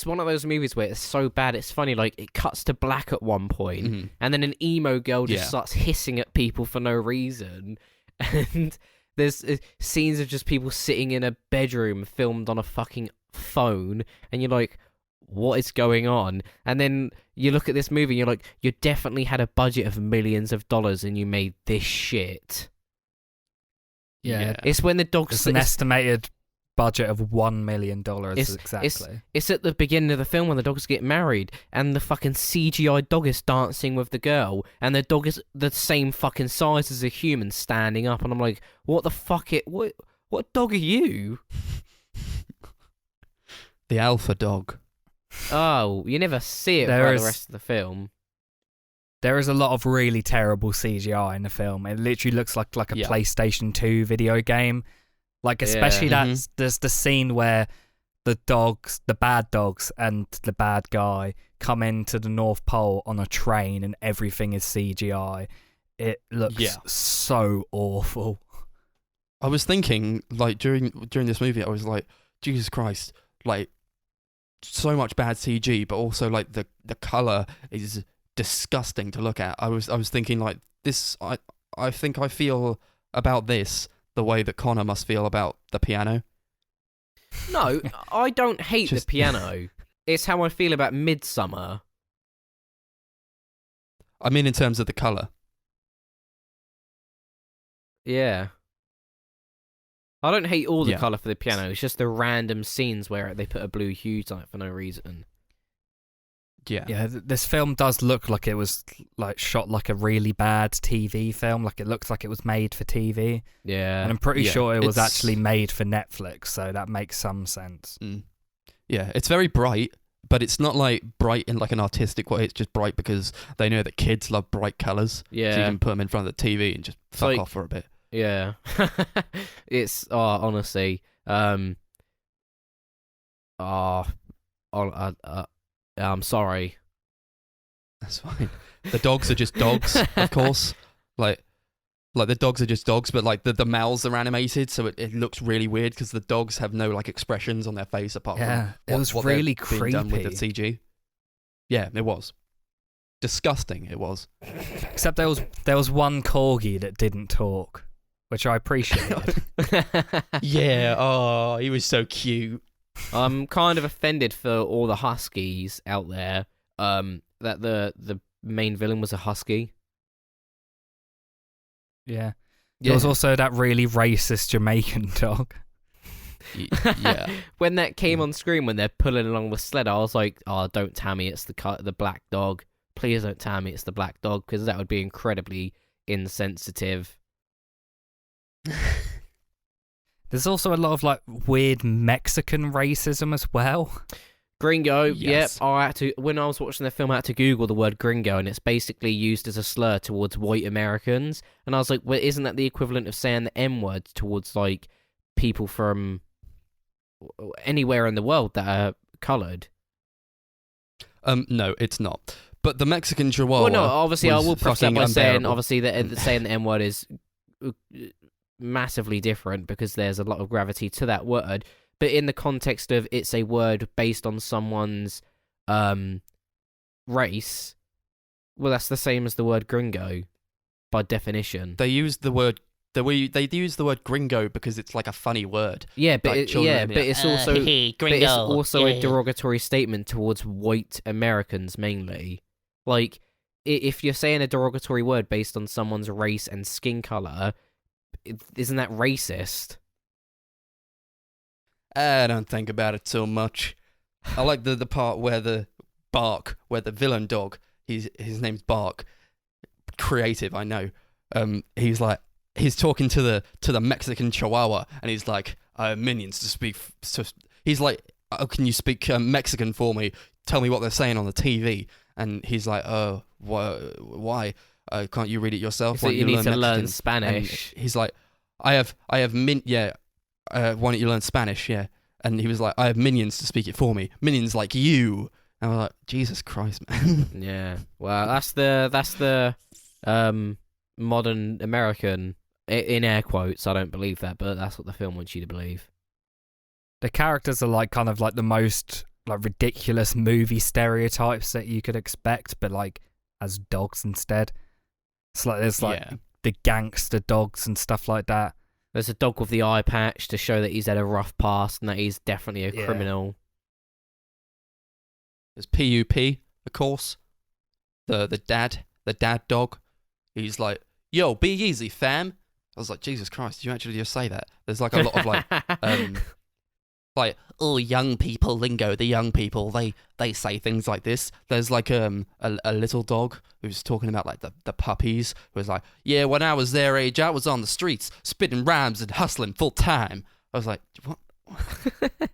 one of those movies where it's so bad it's funny. Like, it cuts to black at one point, Mhm. and then an emo girl just Yeah. starts hissing at people for no reason, and there's scenes of just people sitting in a bedroom filmed on a fucking phone, and you're like, what is going on? And then you look at this movie and you're like, you definitely had a budget of millions of dollars and you made this shit. Yeah. It's when the dog It's an estimated budget of $1 million exactly. It's at the beginning of the film when the dogs get married and the fucking CGI dog is dancing with the girl and the dog is the same fucking size as a human standing up, and I'm like, what the fuck what dog are you? The alpha dog. Oh, you never see it There throughout is- the rest of the film. There is a lot of really terrible CGI in the film. It literally looks like a Yeah. PlayStation 2 video game. Like, especially Yeah. there's the scene where the bad dogs and the bad guy come into the North Pole on a train and everything is CGI. It looks Yeah. so awful. I was thinking, like, during this movie, I was like, Jesus Christ, like, so much bad CG, but also, like, the colour is disgusting to look at. I was thinking, like, this, I think I feel about this the way that Connor must feel about the piano. No, I don't hate Just- the piano. It's how I feel about Midsummer. I mean, in terms of the colour. Yeah. I don't hate all the Yeah. colour for the piano. It's just the random scenes where they put a blue hue on it for no reason. Yeah. Yeah, this film does look like it was like shot like a really bad TV film. Like it looks like it was made for TV. Yeah. And I'm pretty Yeah, sure it was it's- actually made for Netflix, so that makes some sense. Yeah, it's very bright, but it's not like bright in like an artistic way. It's just bright because they know that kids love bright colours. Yeah. So you can put them in front of the TV and just fuck like- off for a bit. Yeah. It's honestly I'm sorry. That's fine. The dogs are just dogs, of course. Like the dogs are just dogs, but like the mouths are animated, so it looks really weird because the dogs have no like expressions on their face apart Yeah, from it was what really they're being done with the creepy. CG. Yeah, it was disgusting. It was. Except there was one corgi that didn't talk, which I appreciated. Yeah. Oh, he was so cute. I'm kind of offended for all the huskies out there. That the main villain was a husky. Yeah. There was also that really racist Jamaican dog. Yeah. When that came on screen, when they're pulling along the sled, I was like, "Oh, don't tell me it's the black dog. Please don't tell me it's the black dog, because that would be incredibly insensitive." There's also a lot of like weird Mexican racism as well. Gringo, Yes. yep. When I was watching the film, I had to Google the word gringo, and it's basically used as a slur towards white Americans. And I was like, well, isn't that the equivalent of saying the N word towards like people from anywhere in the world that are coloured? No, it's not. But the Mexican Chihuahua. Well, no, obviously I was will preface that fucking by saying, unbearable. obviously, that saying the N word is massively different because there's a lot of gravity to that word. But in the context of it's a word based on someone's race, well, that's the same as the word gringo by definition. They use the word. They use the word gringo because it's like a funny word. Yeah, but Like children, but it's also hey, but it's also a derogatory statement towards white Americans mainly. Like, if you're saying a derogatory word based on someone's race and skin color, isn't that racist? I don't think about it so much. I like the part where the villain dog, his name's Bark. Creative, I know. He's talking to the Mexican Chihuahua, and he's like, "I have minions to speak." He's like, "Oh, can you speak Mexican for me? Tell me what they're saying on the TV." And he's like, "Oh, why? Can't you read it yourself? So Why don't you need to learn Mexican?" Spanish. And he's like, I have yeah. Why don't you learn Spanish? Yeah. And he was like, I have minions to speak it for me. Minions like you. And I was like, Jesus Christ, man. Yeah. Well, that's the modern American in air quotes. I don't believe that, but that's what the film wants you to believe. The characters are like kind of like the most like ridiculous movie stereotypes that you could expect, but like as dogs instead. It's like there's like Yeah. the gangster dogs and stuff like that. There's a dog with the eye patch to show that he's had a rough past and that he's definitely a Yeah. criminal. There's PUP, of course. The dad dog. He's like, yo, be easy, fam. I was like, Jesus Christ, did you actually just say that? There's like a lot of like oh, young people lingo. The young people, they say things like this. There's like a little dog who's talking about like the puppies, who was like, yeah, when I was their age, I was on the streets spitting rhymes and hustling full time. I was like, what? What are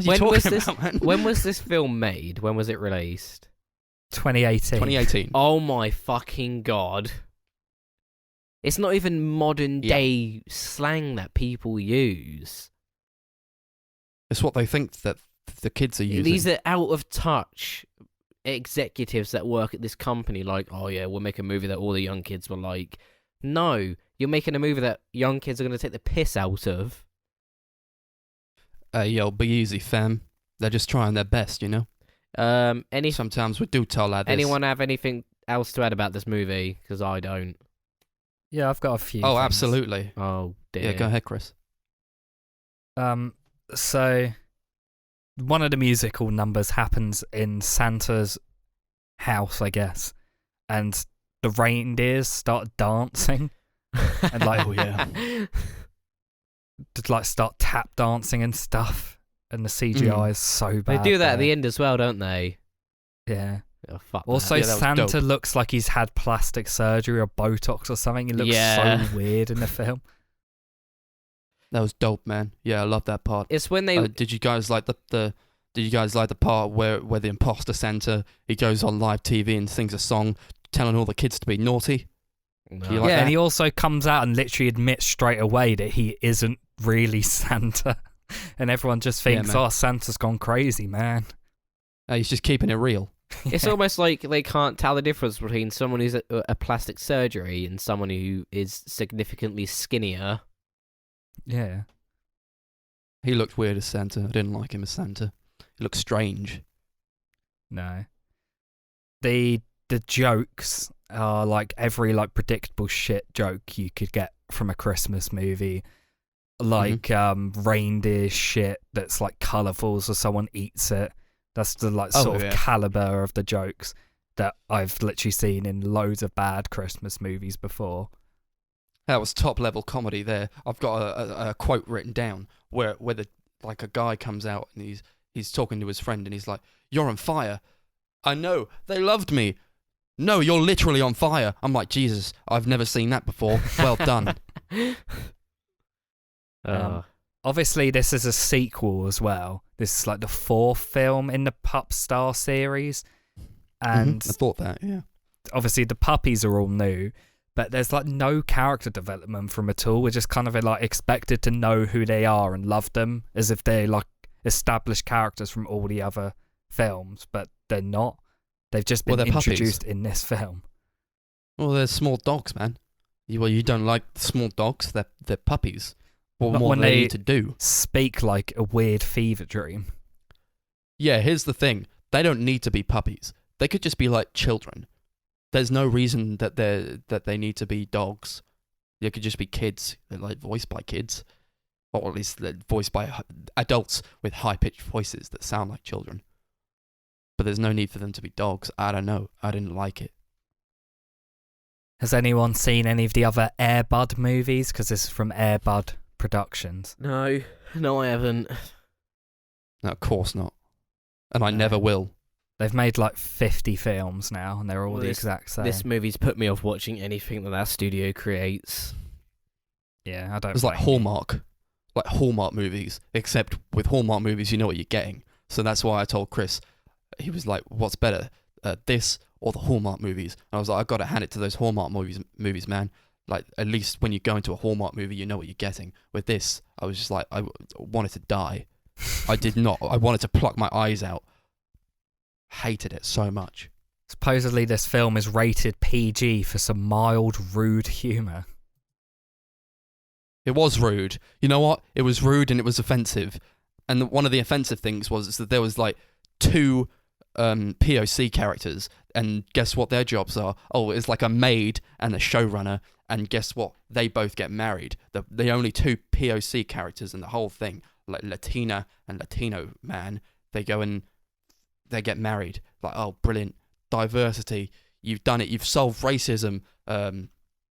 you When was talking this- about, man? When was this film made? When was it released? 2018. 2018. Oh my fucking god. It's not even modern day slang that people use. It's what they think that the kids are using. These are out of touch executives that work at this company, like, oh yeah, we'll make a movie that all the young kids will like. No, you're making a movie that young kids are going to take the piss out of. Yo, be easy, fam. They're just trying their best, you know? Sometimes we do tell like this. Anyone have anything else to add about this movie? Because I don't. Yeah, I've got a few. Oh, things. absolutely. Oh dear. Yeah, go ahead, Chris. So one of the musical numbers happens in Santa's house, I guess, and the reindeers start dancing and like, Oh yeah. to, like, start tap dancing and stuff, and the CGI is so They bad. do that at the there. end as well, don't they? Yeah. Oh, fuck Also, that. Yeah, that was Santa dope. looks like he's had plastic surgery or Botox or something. He looks Yeah. so weird in the film. That was dope, man. Yeah, I love that part. It's when they Did you guys like the Did you guys like the part where the imposter Santa, he goes on live TV and sings a song telling all the kids to be naughty? No. You like Yeah, that? and he also comes out and literally admits straight away that he isn't really Santa. And everyone just thinks, man. oh, Santa's gone crazy, man. He's just keeping it real. It's Yeah. almost like they can't tell the difference between someone who's a plastic surgery and someone who is significantly skinnier. Yeah. He looked weird as Santa. I didn't like him as Santa. He looked strange. No. The jokes are like every like predictable shit joke you could get from a Christmas movie. Like reindeer shit that's like colourful so someone eats it. That's the like Oh, sort of yeah. caliber of the jokes that I've literally seen in loads of bad Christmas movies before. That was top level comedy there. I've got a quote written down where the like a guy comes out and he's talking to his friend and he's like, "You're on fire." I know, they loved me. No, you're literally on fire. I'm like, Jesus, I've never seen that before. Well done. Obviously, this is a sequel as well. This is like the 4th film in the Pup Star series. And I thought that, yeah. obviously the puppies are all new, but there's like no character development from at all. We're just kind of like expected to know who they are and love them as if they're like established characters from all the other films, but they're not. They've just been Well, they're puppies. introduced in this film. Well, they're small dogs, man. You don't like small dogs? They're puppies. What Not more when do they they- need to do? Speak like a weird fever dream. Yeah, here's the thing. They don't need to be puppies. They could just be like children. There's no reason that they need to be dogs. They could just be kids. They're like voiced by kids. Or at least they're voiced by adults with high-pitched voices that sound like children. But there's no need for them to be dogs. I don't know. I didn't like it. Has anyone seen any of the other Air Bud movies? Because this is from Air Bud Productions. No, I haven't. No, of course not. And I No. never will. They've made like 50 films now, and they're all Well, the exact same. This movie's put me off watching anything that studio creates. Yeah, I don't. It's like blame you. Hallmark. Like Hallmark movies. Except with Hallmark movies, you know what you're getting. So that's why I told Chris, he was like, what's better, this or the Hallmark movies? And I was like, I've got to hand it to those Hallmark movies, man. Like, at least when you go into a Hallmark movie, you know what you're getting. With this, I was just like, I wanted to die. I did not. I wanted to pluck my eyes out. Hated it so much. Supposedly, this film is rated PG for some mild, rude humour. It was rude. You know what? It was rude and it was offensive. And one of the offensive things was that there was like 2 POC characters, and guess what their jobs are? Oh, it's like a maid and a showrunner, and guess what? They both get married. The only 2 POC characters in the whole thing, like Latina and Latino man, they go and they get married. Like, oh, brilliant. Diversity. You've done it. You've solved racism.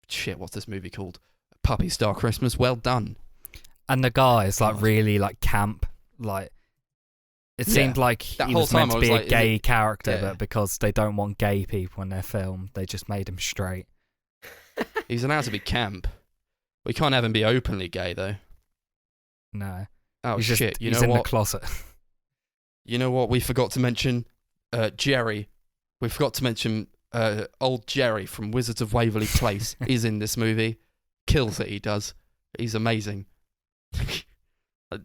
Shit, what's this movie called? Puppy Star Christmas. Well done. And the guy is like God. really like camp. Like it Yeah. seemed like That he whole was meant time to I be was a like, gay character, yeah. but because they don't want gay people in their film, they just made him straight. He's allowed to be camp. We can't have him be openly gay, though. No, Oh, he's shit. just You he's know in what? the closet. You know what we forgot to mention? Jerry. We forgot to mention old Jerry from Wizards of Waverly Place is in this movie. Kills it, he does. He's amazing.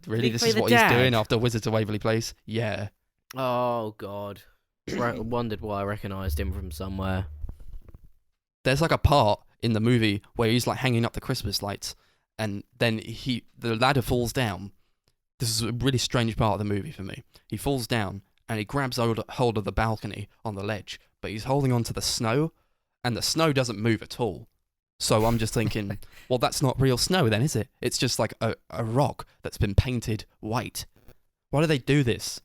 Really, he this play is the what dad? he's doing after Wizards of Waverly Place? Yeah. Oh God, wondered why I recognised him from somewhere. There's like a part in the movie where he's like hanging up the Christmas lights, and then the ladder falls down. This is a really strange part of the movie for me. He falls down and he grabs hold of the balcony on the ledge, but he's holding on to the snow, and the snow doesn't move at all. So I'm just thinking, well, that's not real snow then, is it? It's just like a rock that's been painted white. Why do they do this?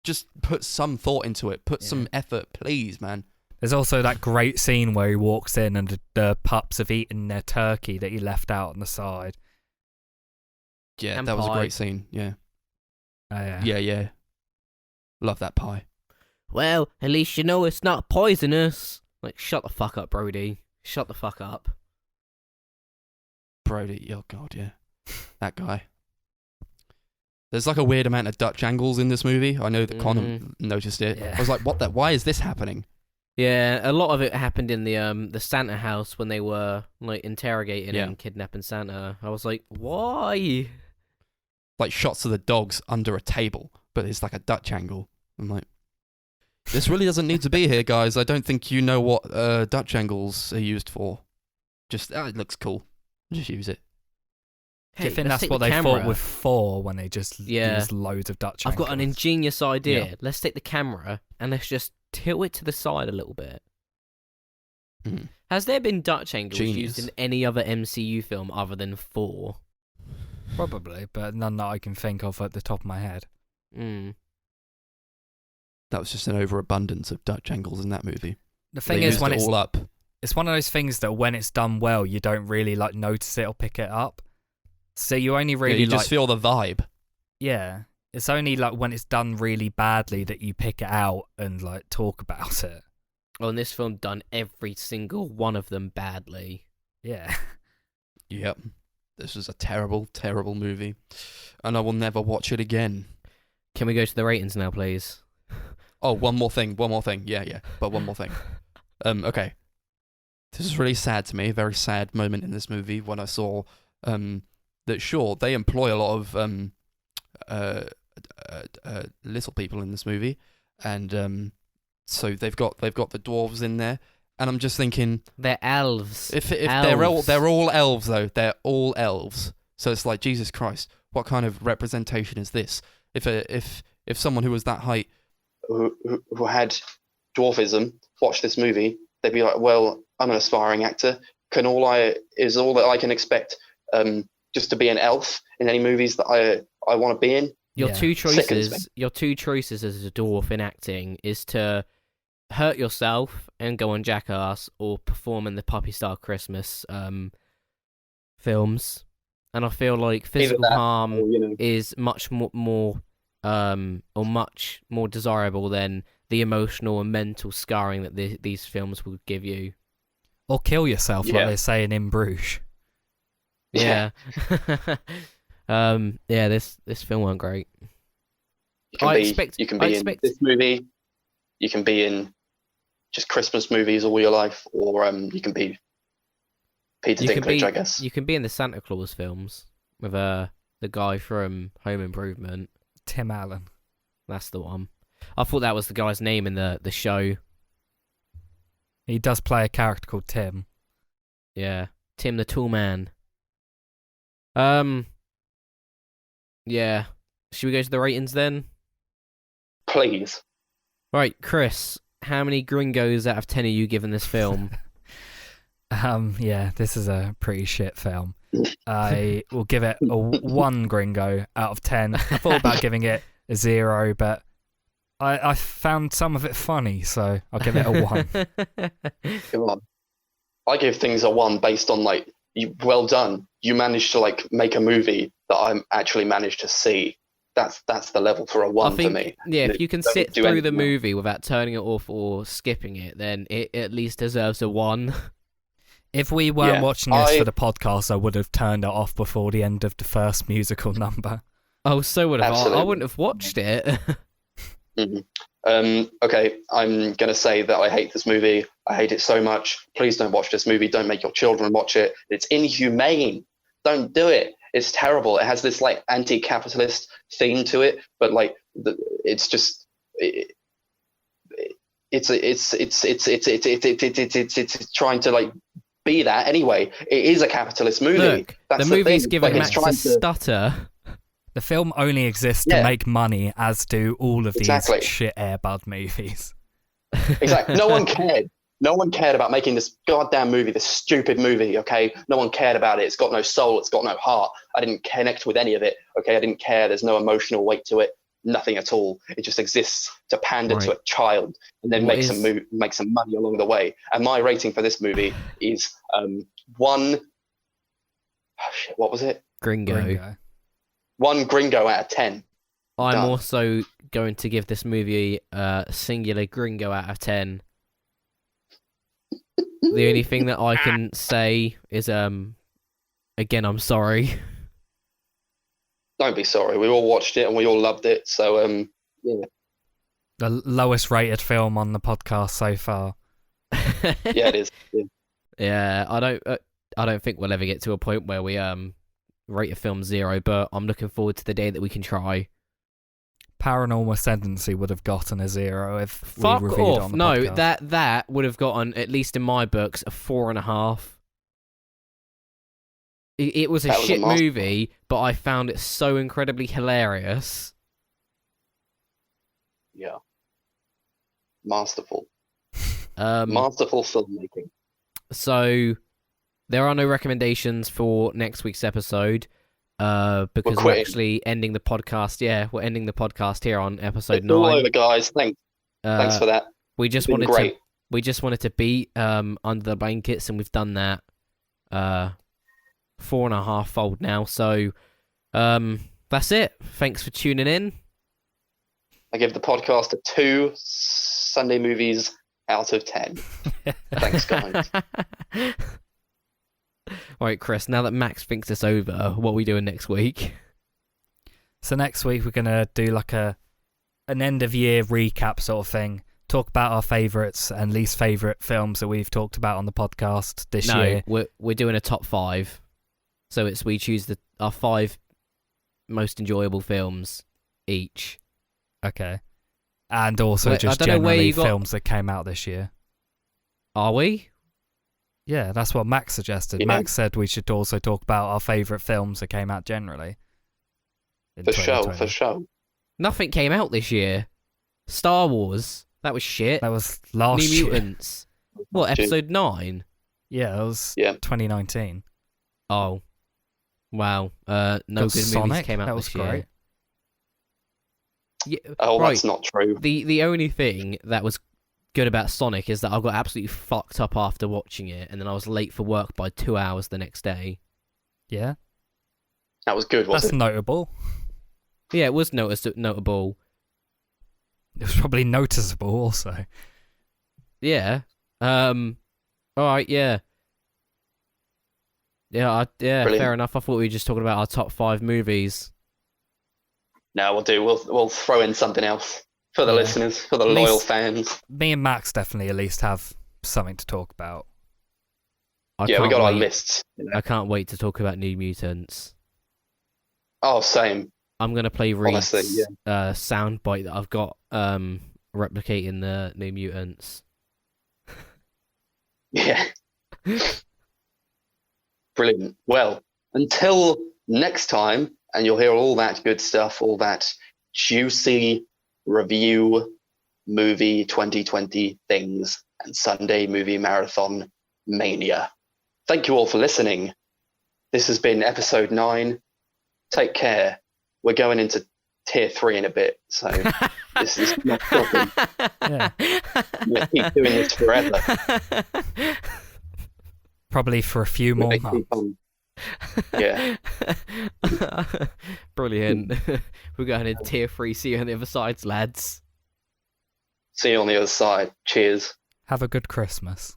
just put some thought into it. Put some effort, please, man. There's also that great scene where he walks in and the pups have eaten their turkey that he left out on the side. Yeah, And that was a pie. great scene. Yeah. Oh, yeah. Yeah. Love that pie. Well, at least you know it's not poisonous. Like, shut the fuck up, Brody. Shut the fuck up. Brody, oh god, yeah. That guy. There's like a weird amount of Dutch angles in this movie. I know that Connor noticed it. Yeah. I was like, why is this happening? Yeah, a lot of it happened in the Santa house when they were like interrogating and kidnapping Santa. I was like, why? Like shots of the dogs under a table, but it's like a Dutch angle. I'm like, this really doesn't need to be here, guys. I don't think you know what Dutch angles are used for. Just, it looks cool. Just use it. Do you Hey, think let's that's take what the they camera. thought with 4 when they just used loads of Dutch I've got an angles? ingenious idea. Yeah. Let's take the camera and let's just tilt it to the side a little bit. Mm. Has there been Dutch angles Genius. used in any other MCU film other than 4? Probably, but none that I can think of at the top of my head. Mm. That was just an overabundance of Dutch angles in that movie. The thing They is, used when it it's all up. it's one of those things that when it's done well, you don't really like notice it or pick it up. So you only Yeah, really you like just feel the vibe. yeah. It's only like when it's done really badly that you pick it out and like talk about it. Well, and this film done every single one of them badly. Yeah. Yep. This was a terrible, terrible movie. And I will never watch it again. Can we go to the ratings now, please? Oh, one more thing. Yeah. But one more thing. Okay. This is really sad to me. A very sad moment in this movie when I saw that, sure, they employ a lot of little people in this movie. And so they've got the dwarves in there. And I'm just thinking, They're elves. if Elves. they're all elves though, they're all elves. So it's like, Jesus Christ, what kind of representation is this? If someone who was that height who had dwarfism watched this movie, they'd be like, well, I'm an aspiring actor. All that I can expect just to be an elf in any movies that I want to be in? Your Yeah. two Sickens me. choices as a dwarf in acting is to hurt yourself and go on Jackass, or perform in the Puppy Star Christmas films. And I feel like physical that, harm or, you know, is much more much more desirable than the emotional and mental scarring that these films will give you. Or kill yourself, Yeah. like they're saying in Bruges. Yeah. This film went great. You can I be, expect- you can I be expect- in this movie. You can be in just Christmas movies all your life, or you can be Peter You can Dinklage, be- I guess. You can be in the Santa Claus films with the guy from Home Improvement. Tim Allen. That's the one. I thought that was the guy's name in the show. He does play a character called Tim. Yeah, Tim the Tool Man. Yeah. Should we go to the ratings then? Please. Right, Chris. How many gringos out of 10 are you giving this film? Yeah, this is a pretty shit film. I will give it a 1 gringo out of 10. I thought about giving it a 0, but I found some of it funny, so I'll give it a 1. Come on. I give things a 1 based on well done. You managed to make a movie that I actually managed to see. That's the level for a 1 I think, for me. yeah, if you can don't sit do through the anything else. movie without turning it off or skipping it, then it at least deserves a 1. If we weren't Yeah, watching this for the podcast, I would have turned it off before the end of the first musical number. Oh, so would have I. I Absolutely. wouldn't have watched it. Okay, I'm going to say that I hate this movie. I hate it so much. Please don't watch this movie. Don't make your children watch it. It's inhumane. Don't do it. It's terrible. It has this anti-capitalist theme to it, but it's just it's trying to be that anyway. It is a capitalist movie. Look, That's the movie's thing. giving it's Max a trying to- stutter. The film only exists to Yeah. make money, as do all of Exactly. these shit Airbud movies. Exactly. No one cared. No one cared about making this goddamn movie, this stupid movie, okay? No one cared about it. It's got no soul. It's got no heart. I didn't connect with any of it, okay? I didn't care. There's no emotional weight to it. nothing at all. It just exists to pander to Right. a child and then What make some money along the way. And my rating for this movie is one. Oh shit, what was it? Gringo. 1 gringo out of 10. I'm Done. also going to give this movie a singular gringo out of 10. The only thing that I can say is, again, I'm sorry. Don't be sorry. We all watched it and we all loved it. So yeah, The lowest rated film on the podcast so far. yeah, it is. Yeah. Yeah, I don't think we'll ever get to a point where we rate a film 0, but I'm looking forward to the day that we can try. Paranormal Ascendancy would have gotten a 0 if Fuck we reviewed it off! on the No, podcast. that would have gotten, at least in my books, a 4.5. It was a That was a shit masterpiece. movie, but I found it so incredibly hilarious. Yeah. Masterful. Um, Masterful filmmaking. So there are no recommendations for next week's episode, because we're quitting. actually ending the podcast. Yeah, we're ending the podcast here on episode It's all 9. over, guys. Thanks for that. We just It's been wanted great. to. We just wanted to beat Under the Blankets, and we've done that 4.5-fold now. So that's it. Thanks for tuning in. I give the podcast a 2 Sunday movies out of 10. Thanks, guys. Alright, Chris, now that Max thinks it's over, what are we doing next week? So next week we're gonna do like an end of year recap sort of thing. Talk about our favourites and least favourite films that we've talked about on the podcast this year. We're doing a top 5. So we choose our 5 most enjoyable films each. Okay. And also Wait, just I don't know where generally you got- films that came out this year. Are we? Yeah, that's what Max suggested. Yeah. Max said we should also talk about our favourite films that came out generally. in For sure, 2020. for sure. Nothing came out this year. Star Wars. That was shit. That was last New year. Mutants. What, episode 9? Yeah, that was Yeah. 2019. Oh. Wow. No Got good Sonic. movies came out That was this year. great. Yeah, Oh, right. that's not true. The only thing that was good about Sonic is that I got absolutely fucked up after watching it, and then I was late for work by 2 hours the next day. Yeah, That was good, that's wasn't it? notable. Yeah, it was notable. It was probably noticeable also. Yeah. All right. Yeah. Yeah. Brilliant. Fair enough. I thought we were just talking about our top 5 movies. No, we'll do. We'll throw in something else for the Yeah. listeners, for the At loyal least- fans. Me and Max definitely at least have something to talk about. Yeah, we can't got our wait- lists. You know? I can't wait to talk about New Mutants. Oh, same. I'm gonna play Reed's Honestly, soundbite that I've got replicating the New Mutants. Yeah. Brilliant. Well, until next time, and you'll hear all that good stuff, all that juicy review movie 2020 things and Sunday movie marathon mania. Thank you all for listening. This has been episode 9. Take care. We're going into tier 3 in a bit, so this is not stopping. Yeah. We'll keep doing this forever. Probably for a few more We're gonna keep months. on- Yeah. Brilliant. We're going in tier 3. See you on the other sides, lads. See you on the other side. Cheers. Have a good Christmas.